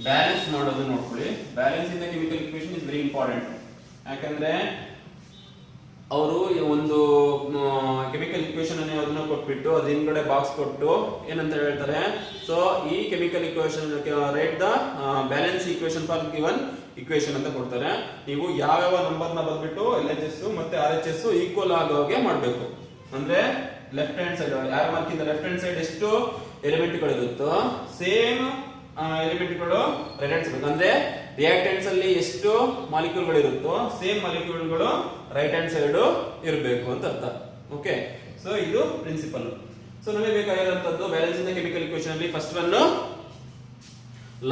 ಬ್ಯಾಲೆನ್ಸ್ ಮಾಡೋದು ನೋಡ್ಕೊಳ್ಳಿ. Balance in the chemical equation is very important. ಯಾಕಂದ್ರೆ ಅವರು ಒಂದು ಕೆಮಿಕಲ್ ಈಕ್ವೇಶನ್ ಅನ್ನು ಅದನ್ನ ಕೊಟ್ಬಿಟ್ಟು ಅದ್ರ ಹಿಂದ್ಗಡೆ ಬಾಕ್ಸ್ ಕೊಟ್ಟು ಏನಂತ ಹೇಳ್ತಾರೆ? ಸೊ ಈ chemical equation right the balance equation for given equation ಅಂತ ಕೊಡ್ತಾರೆ. ನೀವು ಯಾವ್ಯಾವ ನಂಬರ್ ನ ಬಂದ್ಬಿಟ್ಟು LHS ಮತ್ತೆ RHS ಈಕ್ವಲ್ ಆಗೋಗೆ ಮಾಡಬೇಕು. ಅಂದ್ರೆ ಲೆಫ್ಟ್ ಹ್ಯಾಂಡ್ ಸೈಡ್ ಯಾರ ಮಾರ್ಕ್ ಇಂದ ಲೆಫ್ಟ್ ಹ್ಯಾಂಡ್ ಸೈಡ್ ಎಷ್ಟು ಎಲಿಮೆಂಟ್ ಗಳು ಇರುತ್ತೋ ಸೇಮ್ ಎಲಿಮೆಂಟ್ ಗಳು ರೈಟ್ ಹ್ಯಾಂಡ್ ಸೈಡ್, ಅಂದ್ರೆ ರಿಯಾಕ್ಟೆಂಟ್ಸ್ ಅಲ್ಲಿ ಎಷ್ಟು ಮಾಲಿಕ್ಯೂಲ್ ಗಳು ಇರುತ್ತೋ ಸೇಮ್ ಮಾಲಿಕ್ಯೂಲ್ ಗಳು ರೈಟ್ ಹ್ಯಾಂಡ್ ಸೈಡ್ ಇರಬೇಕು ಅಂತ ಅರ್ಥ. ಓಕೆ, ಸೊ ಇದು ಪ್ರಿನ್ಸಿಪಲ್. ಸೊ ನಮಗೆ ಬೇಕಾಗಿರುವಂತದ್ದು balance in the chemical equation ಅಲ್ಲಿ first one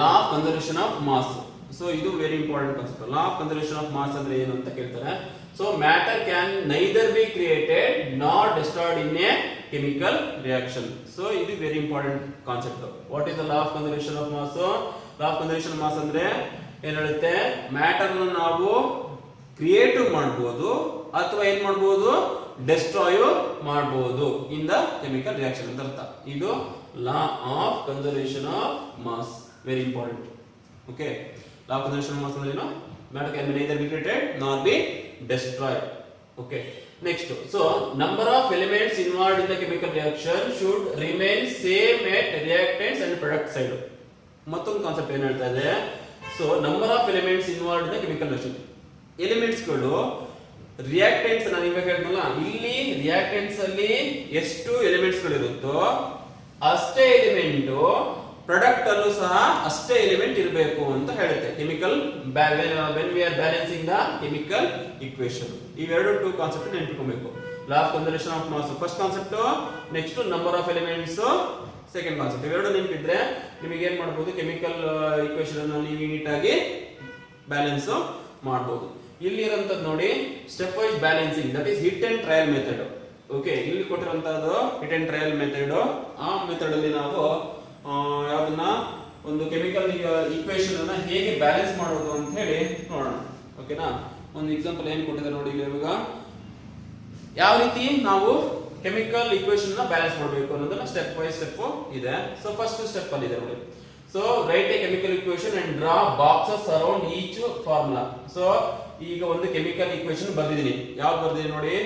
law of conservation of mass. So ಇದು very important concept. Law of conservation of mass ಅಂದ್ರೆ ಏನು ಅಂತ ಕೇಳ್ತಾರೆ. So matter can neither be created not destroyed in a chemical reaction. So ಇದು very important concept. What is the law of conservation of mass? Law of conservation of mass ಅಂದ್ರೆ ಏನ್ ಹೇಳುತ್ತೆ? Matter ನಾವು create ಮಾಡಬಹುದು ಅಥವಾ ಏನ್ ಮಾಡಬಹುದು, destroy ಮಾಡಬಹುದು ಇನ್ ದ ಕೆಮಿಕಲ್ ರಿಯಾಕ್ಷನ್ ಅಂತ ಅರ್ಥ. ಇದು law of conservation of mass, very important. Okay, law of conservation of mass ಅಂದ್ರೆ ಏನು? Matter can be neither be created nor be destroyed. Okay, next, so number of elements involved in the chemical reaction should remain same at reactants and product side. ಮತ್ತೊಂದು concept ಏನು ಹೇಳ್ತಾ ಇದೆ, so number of elements involved in the chemical reaction. Elements ಗಳು reactants, ನಾನು ಇವಾಗ ಹೇಳಿದ್ನಲ್ಲ, ಇಲ್ಲಿ reactants ಅಲ್ಲಿ ಎಷ್ಟು ಎಲಿಮೆಂಟ್ಸ್ ಗಳು ಇರುತ್ತೋ ಅಷ್ಟೇ ಎಲಿಮೆಂಟ್ ಪ್ರಾಡಕ್ಟ್ ಅಲ್ಲೂ ಸಹ ಅಷ್ಟೇ ಎಲಿಮೆಂಟ್ ಇರಬೇಕು ಅಂತ ಹೇಳುತ್ತೆ chemical when we are balancing the chemical equation. ಇವೆರಡು ಟೂ ಕಾನ್ಸೆಪ್ಟ್ ನೆನಪಿಟ್ಕೋಬೇಕು. Law of conservation of mass first concept, next number of elements second concept. ಇವೆರಡು ನೆನಪಿದ್ರೆ ನಿಮಗೆ ಏನ್ ಮಾಡಬಹುದು, ಕೆಮಿಕಲ್ ಇಕ್ವೇಶನ್ ಅನ್ನು ನೀವು ನೀಟಾಗಿ ಬ್ಯಾಲೆನ್ಸ್ ಮಾಡಬಹುದು. ಇಲ್ಲಿ ಇರುವಂತದ್ದು ನೋಡಿ, step wise balancing, that is hit and trial method. Okay, ಇಲ್ಲಿ ಕೊಟ್ಟಿರುವಂತದ್ದು ಹಿಟ್ ಅಂಡ್ ಟ್ರಯಲ್ ಮೆಥಡ್. ಆ ಮೆಥಡ್ ಅಲ್ಲಿ ನಾವು ಯಾವ್ದನ್ನ, ಒಂದು ಕೆಮಿಕಲ್ ಇಕ್ವೇಶನ್ ಅನ್ನ ಹೇಗೆ ಬ್ಯಾಲೆನ್ಸ್ ಮಾಡೋದು ಅಂತ ಹೇಳಿ ನೋಡೋಣ. ಓಕೆನಾ, ಒಂದು ಎಕ್ಸಾಂಪಲ್ ಏನ್ ಕೊಟ್ಟಿದ್ದಾರೆ ನೋಡಿ ಇಲ್ಲಿ. ಇವಾಗ ಯಾವ ರೀತಿ ನಾವು ಕೆಮಿಕಲ್ ಇಕ್ವೇಶನ್ ನ ಬ್ಯಾಲೆನ್ಸ್ ಮಾಡಬೇಕು ಅನ್ನೋದನ್ನ ಸ್ಟೆಪ್ ಬೈ ಸ್ಟೆಪ್ ಇದೆ. ಸೊ ಫಸ್ಟ್ ಸ್ಟೆಪ್ ಅಲ್ಲಿ ಇದೆ ನೋಡಿ. So right A chemical equation and draw boxes around each formula. So ಈಗ ಒಂದು ಕೆಮಿಕಲ್ ಇಕ್ವೇಶನ್ ಬರ್ದಿದ್ದೀನಿ. ಯಾವ್ದು ಬರ್ದಿದ್ದೀನಿ ನೋಡಿ,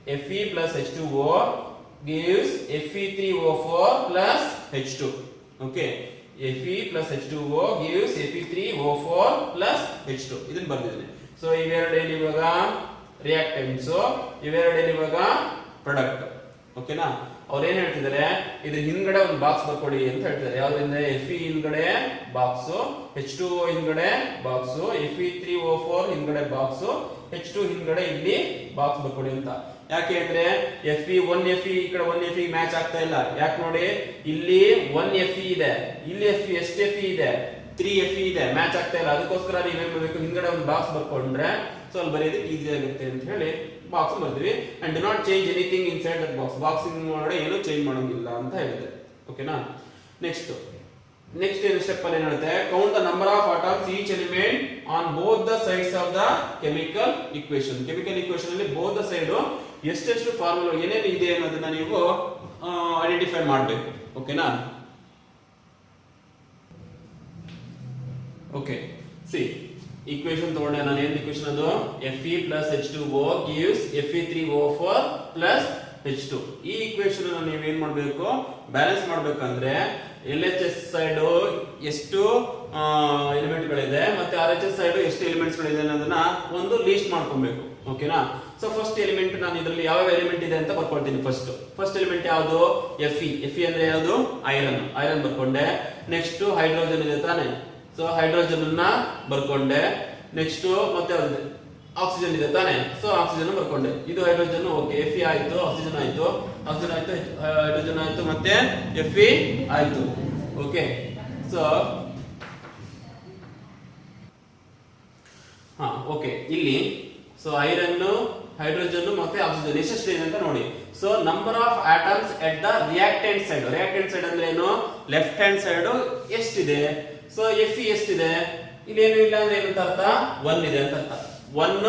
Fe plus H2O gives Fe3O4 plus H2. Okay, Fe plus H2O gives Fe3O4 plus H2. ಇದನ್ನ ಬರ್ದಿದ್ದೀನಿ. So ಇವೆರಡೇನು ಇವಾಗ reactants, ಇವೆರಡೇನು ಇವಾಗ product. ಓಕೆನಾ, ಅವ್ರು ಏನ್ ಹೇಳ್ತಿದ್ದಾರೆ, ಇದ್ರ ಹಿಂದ್ಗಡೆ ಒಂದು ಬಾಕ್ಸ್ ಬರ್ಕೊಡಿ ಅಂತ ಹೇಳ್ತಾರೆ. ಯಾವ್ದ್ರಿಂದ, Fe ಹಿಂದ್ಗಡೆ ಬಾಕ್ಸ್, H2O ಹಿಂದ್ಗಡೆ ಬಾಕ್ಸ್, Fe3O4 ಹಿಂದ್ಗಡೆ ಬಾಕ್ಸ್, H2 ಹಿಂದ್ಗಡೆ ಇಲ್ಲಿ ಬಾಕ್ಸ್ ಬರ್ಕೊಡಿ ಅಂತ. ಯಾಕೆ ಅಂದ್ರೆ Fe 1Fe ಈ ಕಡೆ 1Fe ಮ್ಯಾಚ್ ಆಗ್ತಾ ಇಲ್ಲ. ಯಾಕೆ ನೋಡಿ, ಇಲ್ಲಿ 1Fe ಇದೆ, ಇಲ್ಲಿ ಎಷ್ಟು Fe ಇದೆ, 3Fe ಇದೆ, ಮ್ಯಾಚ್ ಆಗ್ತಾ ಇಲ್ಲ. ಅದಕ್ಕೋಸ್ಕರ ನೀವೇನ್ ಮಾಡಬೇಕು, ಹಿಂದ್ಗಡೆ ಒಂದು ಬಾಕ್ಸ್ ಬರ್ಕೊಂಡ್ರೆ ಸ್ವಲ್ಪ ಬರೆಯೋದಕ್ಕೆ ಈಸಿ ಆಗುತ್ತೆ ಅಂತ ಹೇಳಿ ಬಾಕ್ಸ್ ಬರ್ತೀವಿ. And do not change anything inside that box. Boxing ಒಳಗಡೆ ಏನು ಚೇಂಜ್ ಮಾಡೋಂಗಿಲ್ಲ ಅಂತ ಹೇಳಿದೆ. ಓಕೆನಾ, ನೆಕ್ಸ್ಟ್ ಏನು ಸ್ಟೆಪ್ ಅಲ್ಲಿ ಏನ್ ಹೇಳುತ್ತೆ, count the number of atoms each element on both the sides of the chemical equation. Chemical equation ಅಲ್ಲಿ ಬೋತ್ ದ ಸೈಡ್ ಎಷ್ಟೆಷ್ಟು ಫಾರ್ಮುಲಾ ಏನೇನು ಇದೆ ಅನ್ನೋದನ್ನ ನೀವು ಐಡೆಂಟಿಫೈ ಮಾಡಬೇಕು. ಓಕೆನಾ, ಓಕೆ, ಸಿ ಇಕ್ವೇಶನ್ ತಗೊಂಡೆ ನಾನು. ಏನು ಇಕ್ವೇಶನ್ ಅದು, Fe plus H2O gives Fe3O4 plus H2. ಈ ಇಕ್ವೇಶನ್ ಅನ್ನು ನೀವು ಏನ್ ಮಾಡಬೇಕು, ಬ್ಯಾಲೆನ್ಸ್ ಮಾಡಬೇಕಂದ್ರೆ LHS ಸೈಡ್ ಎಷ್ಟು ಎಲಿಮೆಂಟ್ ಗಳಿದೆ ಮತ್ತೆ RHS ಸೈಡ್ ಎಷ್ಟು ಎಲಿಮೆಂಟ್ಸ್ ಗಳಿದೆ ಅನ್ನೋದನ್ನ ಒಂದು ಲೀಸ್ಟ್ ಮಾಡ್ಕೊಬೇಕು. ಓಕೆನಾ, ಸೊ ಫಸ್ಟ್ ಎಲಿಮೆಂಟ್ ನಾನು ಇದರಲ್ಲಿ ಯಾವ ಎಲಿಮೆಂಟ್ ಇದೆ ಅಂತ ಬರ್ಕೊಳ್ತೀನಿ. ಫಸ್ಟ್ ಎಲಿಮೆಂಟ್ ಯಾವುದು, Fe ಅಂದ್ರೆ ಯಾವುದು, ಐರನ್ ಬರ್ಕೊಂಡೆ. ನೆಕ್ಸ್ಟ್ ಹೈಡ್ರೋಜನ್ ಇದೆ ತಾನೆ, ಸೊ ಹೈಡ್ರೋಜನ್ ಅನ್ನ ಬರ್ಕೊಂಡೆ. ನೆಕ್ಸ್ಟ್ ಮತ್ತೆ ಆಕ್ಸಿಜನ್ ಇದೆ ತಾನೆ, ಸೊ ಆಕ್ಸಿಜನ್ ಬರ್ಕೊಂಡೆ. ಇದು ಹೈಡ್ರೋಜನ್, ಓಕೆ, Fe ಆಯ್ತು, ಆಕ್ಸಿಜನ್ ಆಯ್ತು, ಹೈಡ್ರೋಜನ್ ಆಯ್ತು, ಮತ್ತೆ Fe ಆಯ್ತು. ಓಕೆ, ಸೊ ಓಕೆ, ಇಲ್ಲಿ ಸೊ ಐರನ್, ಹೈಡ್ರೋಜನ್ ಮತ್ತೆ ಆಕ್ಸಿಜನ್ ಎಷ್ಟೆಷ್ಟಿದೆ ಅಂತ ನೋಡಿ. So number of atoms at the reactant side. Reactant side ಅಂದ್ರೆ ಏನು, ಲೆಫ್ಟ್ ಹ್ಯಾಂಡ್ ಸೈಡ್ ಎಷ್ಟಿದೆ. ಸೊ Fe ಎಷ್ಟಿದೆ, ಇಲ್ಲಿ ಏನು ಇಲ್ಲ ಅಂದ್ರೆ ಏನಂತ ಅರ್ಥ, 1 ಇದೆ ಅಂತ ಅರ್ಥ. 1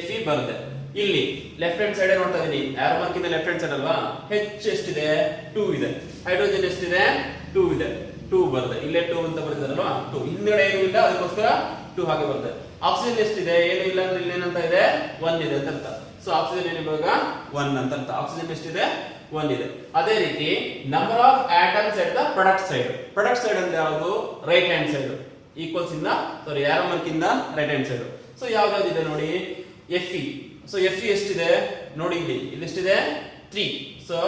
Fe ಬರುತ್ತೆ. ಇಲ್ಲಿ ಲೆಫ್ಟ್ ಹ್ಯಾಂಡ್ ಸೈಡ್ ನೋಡ್ತಾ ಇದೀನಿ, ಆರೋ ಮಾರ್ಕ್ ಇಂದ ಲೆಫ್ಟ್ ಹ್ಯಾಂಡ್ ಸೈಡ್ ಅಲ್ವಾ. H ಎಷ್ಟಿದೆ, 2 ಇದೆ. ಹೈಡ್ರೋಜನ್ ಎಷ್ಟಿದೆ, 2 ಇದೆ, 2 ಬರುತ್ತೆ. ಇಲ್ಲೇ 2 ಅಂತ ಬರೆದಿದ್ದಾರಲ್ವಾ, 2 ಹಿಂದ್ಗಡೆ ಏನು ಇಲ್ಲ, ಅದಕ್ಕೋಸ್ಕರ 2 ಹಾಗೆ ಬರುತ್ತೆ. ಆಕ್ಸಿಜನ್ ಎಷ್ಟಿದೆ, ಏನು ಇಲ್ಲ ಅಂದ್ರೆ ಇಲ್ಲಿ ಏನಂತ ಇದೆ, 1 ಇದೆ ಅಂತ ಅರ್ಥ. ಸೊ ಆಕ್ಸಿಜನ್ ಏನು ಇವಾಗ 1 ಅಂತ ಅರ್ಥ. ಆಕ್ಸಿಜನ್ ಎಷ್ಟಿದೆ, 1 ಇದೆ. ಅದೇ ರೀತಿ number of atoms at the product side. Product side ಅಂದ್ರೆ ಯಾವುದು, ರೈಟ್ ಹ್ಯಾಂಡ್ ಸೈಡ್, ಈಕ್ವಲ್ಸ್ ಇಂದ ಸಾರಿ ಆರೋ ಮಾರ್ಕ್ ಇಂದ ರೈಟ್ ಹ್ಯಾಂಡ್ ಸೈಡ್. ಸೊ ಯಾವ್ದಾವ್ದಿದೆ ನೋಡಿ, Fe. ಸೊ Fe ಎಷ್ಟಿದೆ ನೋಡಿ, ಇಲ್ಲಿ ಎಷ್ಟಿದೆ, 3. ಸೊ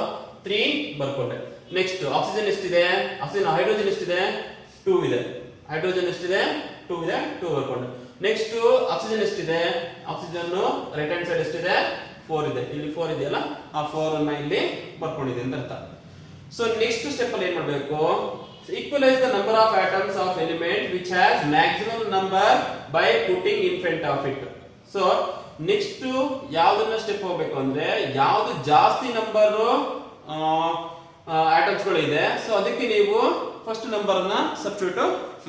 3 ಬರ್ಕೊಂಡೆ. ನೆಕ್ಸ್ಟ್ ಆಕ್ಸಿಜನ್ ಎಷ್ಟಿದೆ, ಹೈಡ್ರೋಜನ್ ಎಷ್ಟಿದೆ, 2 ಇದೆ. ಹೈಡ್ರೋಜನ್ ಎಷ್ಟಿದೆ, 2 ಇದೆ, 2 ಬರ್ಕೊಂಡೆ. ನೆಕ್ಸ್ಟ್ ಆಕ್ಸಿಜನ್ ಎಷ್ಟಿದೆ, ಆಕ್ಸಿಜನ್ ರೈಟ್ ಹ್ಯಾಂಡ್ ಸೈಡ್ ಎಷ್ಟಿದೆ, 4 ಇದೆ. ಇಲ್ಲಿ 4 ಇದೆಯಲ್ಲ, ಆ 4 ಅನ್ನ ಇಲ್ಲಿ ಬರ್ಕೊಂಡಿದೆ ಅಂತ ಅರ್ಥ. ಸೊ ನೆಕ್ಸ್ಟ್ ಸ್ಟೆಪ್ ಅಲ್ಲಿ ಏನ್ ಮಾಡಬೇಕು, equalize the number of atoms of element which has maximum number by putting in front of it. So next ಯಾವ್ದನ್ನ ಸ್ಟೆಪ್ ಹೋಗ್ಬೇಕು ಅಂದ್ರೆ, ಯಾವ್ದು ಜಾಸ್ತಿ ನಂಬರ್ ಆಟಮ್ಸ್ ಗಳು ಇದೆ, ಸೊ ಅದಕ್ಕೆ ನೀವು ಫಸ್ಟ್ ನಂಬರ್ ಅನ್ನ ಸಬ್ಸ್ಟಿಟ್ಯೂಟ್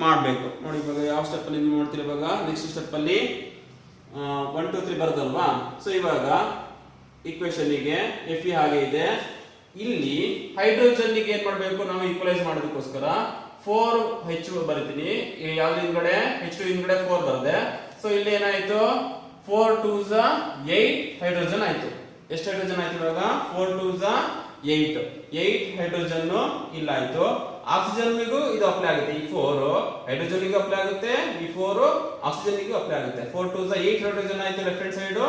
ಮಾಡಬೇಕು. ನೋಡಿ ಇವಾಗ ಯಾವ ಸ್ಟೆಪ್ ಅಲ್ಲಿ ನೀವು ಮಾಡ್ತೀರಿ, ಇವಾಗ ನೆಕ್ಸ್ಟ್ ಸ್ಟೆಪ್ ಅಲ್ಲಿ 1 2 3 ಬರುತ್ತಲ್ವಾ. ಸೊ ಇವಾಗ ಈಕ್ವೇಶನ್ಗೆ Fe ಹಾಗೆ ಇದೆ. ಇಲ್ಲಿ ಹೈಡ್ರೋಜನ್ಗೆ ಏನ್ ಮಾಡಬೇಕು ನಾವು ಈಕ್ವಲೈಸ್ ಮಾಡೋದಕ್ಕೋಸ್ಕರ 4H ಬರೀತೀನಿ. ಯಾವ್ದು ಹಿಂದ್ಗಡೆ H2 ಹಿಂದ್ಗಡೆ 4 ಬರುತ್ತೆ. ಸೊ ಇಲ್ಲಿ ಏನಾಯ್ತು 4 2s 8 ಹೈಡ್ರೋಜನ್ ಆಯ್ತು. ಎಷ್ಟು ಹೈಡ್ರೋಜನ್ ಆಯ್ತು ಇವಾಗ 4 2s 8 ಹೈಡ್ರೋಜನ್ ಇಲ್ಲ ಆಯ್ತು. ಆಕ್ಸಿಜನ್ಗೂ ಇದು ಅಪ್ಲೈ ಆಗುತ್ತೆ. ಈ 4 ಹೈಡ್ರೋಜನ್ಗೂ ಅಪ್ಲೈ ಆಗುತ್ತೆ, ಈ 4 ಆಕ್ಸಿಜನ್ಗೂ ಅಪ್ಲೈ ಆಗುತ್ತೆ. 4 2s 8 ಹೈಡ್ರೋಜನ್ ಆಯ್ತು ಲೆಫ್ಟ್ ಹ್ಯಾಂಡ್ ಸೈಡ್,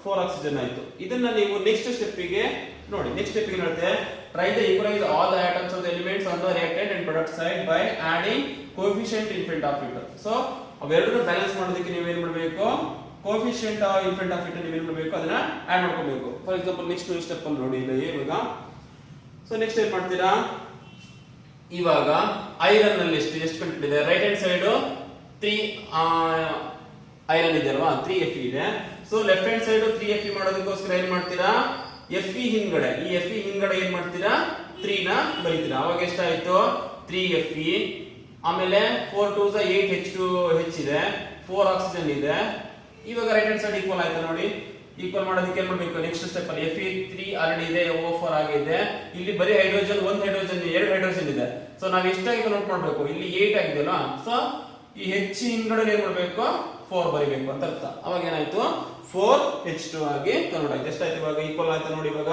4 ಆಕ್ಸಿಜನ್ ಆಯ್ತು. ಇದನ್ನ ನೀವು ನೆಕ್ಸ್ಟ್ ಸ್ಟೆಪ್ಪಿಗೆ ನೋಡಿ. ನೆಕ್ಸ್ಟ್ ಸ್ಟೆಪ್ಪಿಗೆ ನೋಡುತ್ತೆ try the equalise all the atoms of the elements on the reactant and product side by adding coefficient in front of it. So ಅವೆರಡನ್ನು balance ಮಾಡೋದಕ್ಕೆ ನೀವು ಏನು ಮಾಡಬೇಕು, coefficient in front of it ನೀವು ಏನು ಮಾಡಬೇಕು, ಅದನ್ನ ಆಡ್ ಮಾಡ್ಕೋಬೇಕು. ಫಾರ್ ಎಕ್ಸಾಂಪಲ್ ನೆಕ್ಸ್ಟ್ ಸ್ಟೆಪ್ ಅಲ್ಲಿ ನೋಡಿ ಇಲ್ಲಿ ಇವಾಗ. ಸೊ ನೆಕ್ಸ್ಟ್ ಏನ್ ಮಾಡ್ತೀರಾ, ಇವಾಗ ಐರನ್ ಅಲ್ಲಿ ಎಷ್ಟು ಕಂಟೆಂಟ್ ಇದೆ, ರೈಟ್ ಹ್ಯಾಂಡ್ ಸೈಡ್ 3 ಐರನ್ ಇದೆ ಅಲ್ವಾ, 3Fe ಇದೆ. So left hand side 3Fe ಮಾಡೋದಕ್ಕೋಸ್ಕರ ಏನ್ ಮಾಡ್ತೀರಾ, Fe ಹಿಂದ್ಗಡೆ, ಈ Fe ಹಿಂದ್ಗಡೆ ಏನ್ ಮಾಡ್ತೀರಾ 3 ನ ಬರೀತೀರಾ. ಅವಾಗ ಎಷ್ಟಾಯ್ತು 3Fe. ಆಮೇಲೆ 4 2s 8 H2H ಇದೆ, 4 ಆಕ್ಸಿಜನ್ ಇದೆ. ಇವಾಗ ರೈಟ್ ಹ್ಯಾಂಡ್ ಸೈಡ್ ಈಕ್ವಲ್ ಆಯ್ತು ನೋಡಿ. ಈಕ್ವಲ್ ಮಾಡೋದಕ್ಕೆ ಏನ್ ಮಾಡಬೇಕು, ನೆಕ್ಸ್ಟ್ ಸ್ಟೆಪ್ ಅಲ್ಲಿ Fe3 ಆಲ್ರೆಡಿ ಇದೆ, O4 ಆಗಿದೆ. ಇಲ್ಲಿ ಬರೀ ಹೈಡ್ರೋಜನ್ 1 ಹೈಡ್ರೋಜನ್ 2 ಹೈಡ್ರೋಜನ್ ಇದೆ. ಸೊ ನಾವು ಎಷ್ಟಾಗಿದೆ ನೋಟ್ ಮಾಡಬೇಕು, ಇಲ್ಲಿ 8 ಆಗಿದೆಯಲ್ಲ. ಸೊ ಈ H ಹಿಂದ್ಗಡೆ ಏನ್ ಮಾಡಬೇಕು 4 ಬರೀಬೇಕು ಅಂತ ಅರ್ಥ. ಅವಾಗ ಏನಾಯ್ತು 4H2 ಆಗಿ ಕನ್ವರ್ಟ್ ಆಯ್ತು. ಎಷ್ಟಾಯ್ತು ಇವಾಗ ಈಕ್ವಲ್ ಆಯ್ತು ನೋಡಿ. ಇವಾಗ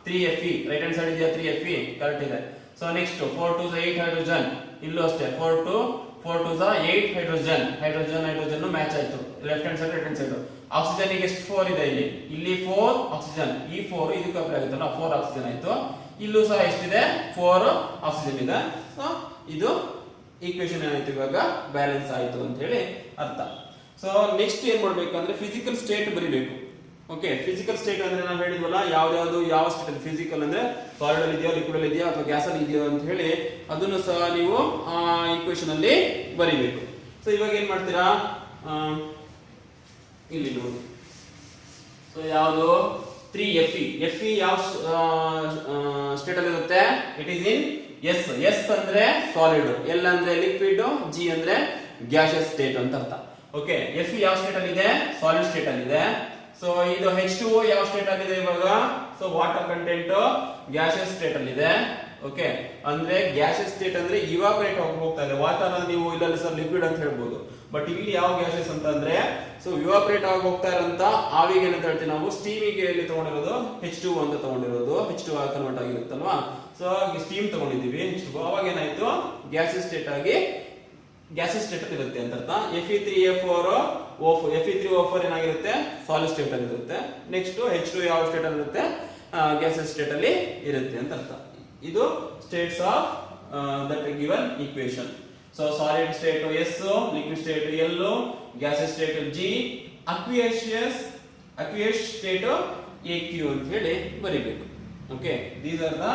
3Fe ರೈಟ್ ಹ್ಯಾಂಡ್ ಸೈಡ್ ಇದೆಯಾ, 3Fe ಕರೆಕ್ಟ್ ಇದೆ. ಸೊ ನೆಕ್ಸ್ಟ್ 4 2s 8 ಹೈಡ್ರೋಜನ್, ಇಲ್ಲೂ ಅಷ್ಟೇ 4 2s 8 ಹೈಡ್ರೋಜನ್, ಹೈಡ್ರೋಜನ್ ಮ್ಯಾಚ್ ಆಯ್ತು left hand side right hand side. Oxygen ಗೆ ಎಷ್ಟು 4 ಇದೆ, ಇಲ್ಲಿ 4 ಆಕ್ಸಿಜನ್, ಈ 4 ಇದಕ್ಕೆ ಅಪ್ಲೈ ಆಗುತ್ತಲ್ಲ, 4 ಆಕ್ಸಿಜನ್ ಆಯ್ತು. ಇಲ್ಲೂ ಸಹ ಎಷ್ಟಿದೆ 4 ಆಕ್ಸಿಜನ್ ಇದೆ. ಸೊ ಇದು ಈಕ್ವೇಶನ್ ಏನಾಯ್ತು ಇವಾಗ ಬ್ಯಾಲೆನ್ಸ್ ಆಯ್ತು ಅಂತ ಹೇಳಿ ಅರ್ಥ. ಸೊ ನೆಕ್ಸ್ಟ್ ಏನ್ ಮಾಡ್ಬೇಕು ಅಂದ್ರೆ ಫಿಸಿಕಲ್ ಸ್ಟೇಟ್ ಬರಿಬೇಕು. ಓಕೆ, ಫಿಸಿಕಲ್ ಸ್ಟೇಟ್ ಅಂದ್ರೆ ನಾವು ಹೇಳಿದ್ವಲ್ಲ, ಯಾವ್ದು ಯಾವ ಸ್ಟೇಟ್ ಅಲ್ಲಿ, ಫಿಸಿಕಲ್ ಅಂದ್ರೆ ಸಾಲಿಡ್ ಅಲ್ಲಿ ಇದೆಯೋ, ಲಿಕ್ವಿಡ್ ಅಲ್ಲಿ ಇದೆಯೋ ಅಥವಾ ಗ್ಯಾಸ್ ಅಲ್ಲಿ ಇದೆಯೋ ಅಂತ ಹೇಳಿ ಅದನ್ನು ಸಹ ನೀವು ಈಕ್ವೇಶನ್ ಅಲ್ಲಿ ಬರಿಬೇಕು. ಸೊ ಇವಾಗ ಏನ್ ಮಾಡ್ತೀರಾ, ಇಲ್ಲಿ ನೋಡಿ. ಸೊ ಯಾವುದು 3Fe ಯಾವ ಸ್ಟೇಟ್ ಅಲ್ಲಿ ಇರುತ್ತೆ, ಇಟ್ ಈಸ್ ಇನ್ S ಅಂದ್ರೆ ಸಾಲಿಡ್, L ಅಂದ್ರೆ ಲಿಕ್ವಿಡ್, G ಅಂದ್ರೆ ಗ್ಯಾಸಿಯಸ್ ಸ್ಟೇಟ್ ಅಂತ ಅರ್ಥ. ಓಕೆ, Fe ಯಾವ ಸ್ಟೇಟ್ ಅಲ್ಲಿ ಇದೆ, ಸಾಲಿಡ್ ಸ್ಟೇಟ್ ಅಲ್ಲಿ ಇದೆ. ಸೊ ಇದು H2O ಯಾವ ಸ್ಟೇಟ್ ಅಲ್ಲಿ ಇದೆ ಇವಾಗ, so water content gaseous state ಅಲ್ಲಿ ಇದೆ. ಓಕೆ, ಅಂದ್ರೆ ಗ್ಯಾಸಿಯಸ್ ಸ್ಟೇಟ್ ಅಂದ್ರೆ ಇವಾಪರೇಟ್ ಹೋಗ್ತಾ ಇದೆ. ವಾಟರ್ ನೀವು ಇಲ್ಲಲ್ಲಿ ಸರ್ ಲಿಕ್ವಿಡ್ ಅಂತ ಹೇಳ್ಬೋದು, ಬಟ್ ಇಲ್ಲಿ ಯಾವ ಗ್ಯಾಸಸ್ ಅಂತ ಅಂದ್ರೆ ಸೊ ಇವಾಪರೇಟ್ ಆಗಿ ಹೋಗ್ತಾ ಇರೋಂತ ಆವಿಗೆ ಏನಂತ ಹೇಳ್ತೀವಿ ನಾವು, ಸ್ಟೀಮಿಗೆ ಎಲ್ಲಿ ತಗೊಂಡಿರೋದು H2O ಅಂತ ತಗೊಂಡಿರೋದು, H2O ಕನ್ವರ್ಟ್ ಆಗಿರುತ್ತಲ್ವಾ. ಸೊ ಸ್ಟೀಮ್ ತಗೊಂಡಿದೀವಿ H2O, ಅವಾಗ ಏನಾಯ್ತು ಗ್ಯಾಸಿಯಸ್ ಸ್ಟೇಟ್ ಆಗಿ ಗ್ಯಾಸಿಯಸ್ ಸ್ಟೇಟ್ ಅಲ್ಲಿ ಇರುತ್ತೆ ಅಂತ ಅರ್ಥ. Fe3O4 ಏನಾಗಿರುತ್ತೆ ಸಾಲಿಡ್ ಸ್ಟೇಟ್ ಅಲ್ಲಿ ಇರುತ್ತೆ. ನೆಕ್ಸ್ಟ್ H2 ಯಾವ ಸ್ಟೇಟ್ ಅಲ್ಲಿ ಇರುತ್ತೆ, ಗ್ಯಾಸಿಯಸ್ ಸ್ಟೇಟ್ ಅಲ್ಲಿ ಇರುತ್ತೆ ಅಂತ ಅರ್ಥ. ಇದು States of that given equation. So solid state S, liquid state L, gaseous state G, aqueous state AQ ಅಂತ ಹೇಳಿ ಬರೀಬೇಕು. Okay, these are the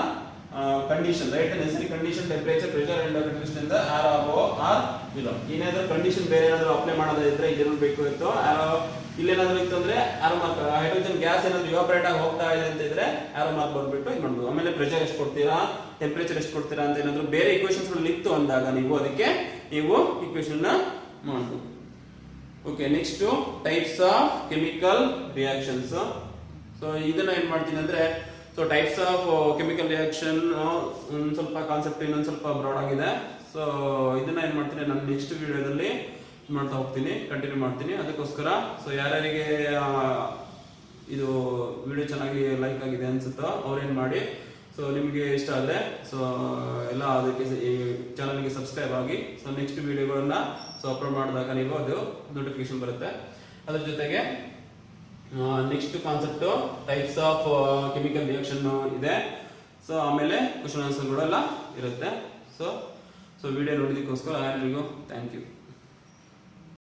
condition, right the necessary condition, temperature, pressure and liquid ಇಂದ R R below. ಏನಾದ್ರೂ condition ಬೇರೆ ಏನಾದ್ರೂ apply ಮಾಡೋದಿದ್ರೆ ಇದೇನು ಬೇಕು ಇತ್ತು, ಇಲ್ಲೇನಾದ್ರೂ ಇತ್ತು ಅಂದ್ರೆ ಆರೋ ಮಾರ್ಕ್, ಹೈಡ್ರೋಜನ್ ಗ್ಯಾಸ್ ಏನಾದ್ರೂ ಇವಾಪರೇಟ್ ಆಗಿ ಹೋಗ್ತಾ ಇದೆ ಅಂತ ಇದ್ರೆ ಆರೋ ಮಾರ್ಕ್ ಬಂದ್ಬಿಟ್ಟು ಇದು ಮಾಡ್ಬೋದು. ಆಮೇಲೆ ಪ್ರೆಷರ್ ಎಷ್ಟು ಕೊಡ್ತೀರಾ, ಟೆಂಪರೇಚರ್ ಎಷ್ಟು ಕೊಡ್ತೀರಾ ಅಂತ ಏನಾದ್ರೂ ಬೇರೆ ಈಕ್ವೇಶನ್ಸ್ ಇತ್ತು ಅಂದಾಗ ನೀವು ಅದಕ್ಕೆ ನೀವು ಈಕ್ವೇಶನ್ ಮಾಡ್ಬೋದು. Okay, next types of chemical reactions. So ಇದನ್ನ ಏನ್ ಮಾಡ್ತೀನಿ ಅಂದ್ರೆ, so types of chemical reaction ಸ್ವಲ್ಪ ಕಾನ್ಸೆಪ್ಟ್ ಇನ್ನೊಂದು ಸ್ವಲ್ಪ ಬ್ರಾಡ್ ಆಗಿದೆ. ಸೊ ಇದನ್ನ ಏನ್ ಮಾಡ್ತೀನಿ ನಾನು ನೆಕ್ಸ್ಟ್ ವಿಡಿಯೋದಲ್ಲಿ ಮಾಡ್ತಾ ಹೋಗ್ತೀನಿ, ಕಂಟಿನ್ಯೂ ಮಾಡ್ತೀನಿ. ಅದಕ್ಕೋಸ್ಕರ ಸೊ ಯಾರ್ಯಾರಿಗೆ ಇದು ವಿಡಿಯೋ ಚೆನ್ನಾಗಿ ಲೈಕ್ ಆಗಿದೆ ಅನ್ಸುತ್ತೋ ಅವ್ರೇನ್ ಮಾಡಿ, ಸೊ ನಿಮಗೆ ಇಷ್ಟ ಆದರೆ ಸೊ ಎಲ್ಲ ಅದಕ್ಕೆ ಈ ಚಾನಲ್ಗೆ ಸಬ್ಸ್ಕ್ರೈಬ್ ಆಗಿ. ಸೊ ನೆಕ್ಸ್ಟ್ ವಿಡಿಯೋಗಳನ್ನ ಸೊ ಅಪ್ಲೋಡ್ ಮಾಡಿದಾಗ ನೀವು ಅದು ನೋಟಿಫಿಕೇಶನ್ ಬರುತ್ತೆ. ಅದ್ರ ಜೊತೆಗೆ next concept types of chemical reaction ಇದೆ. ಸೊ ಆಮೇಲೆ ಕ್ವಶನ್ ಆನ್ಸರ್ಗಳೆಲ್ಲ ಇರುತ್ತೆ. ಸೊ ವಿಡಿಯೋ ನೋಡಿದಕ್ಕೋಸ್ಕರ ಎಲ್ಲರಿಗೂ ಥ್ಯಾಂಕ್ ಯು.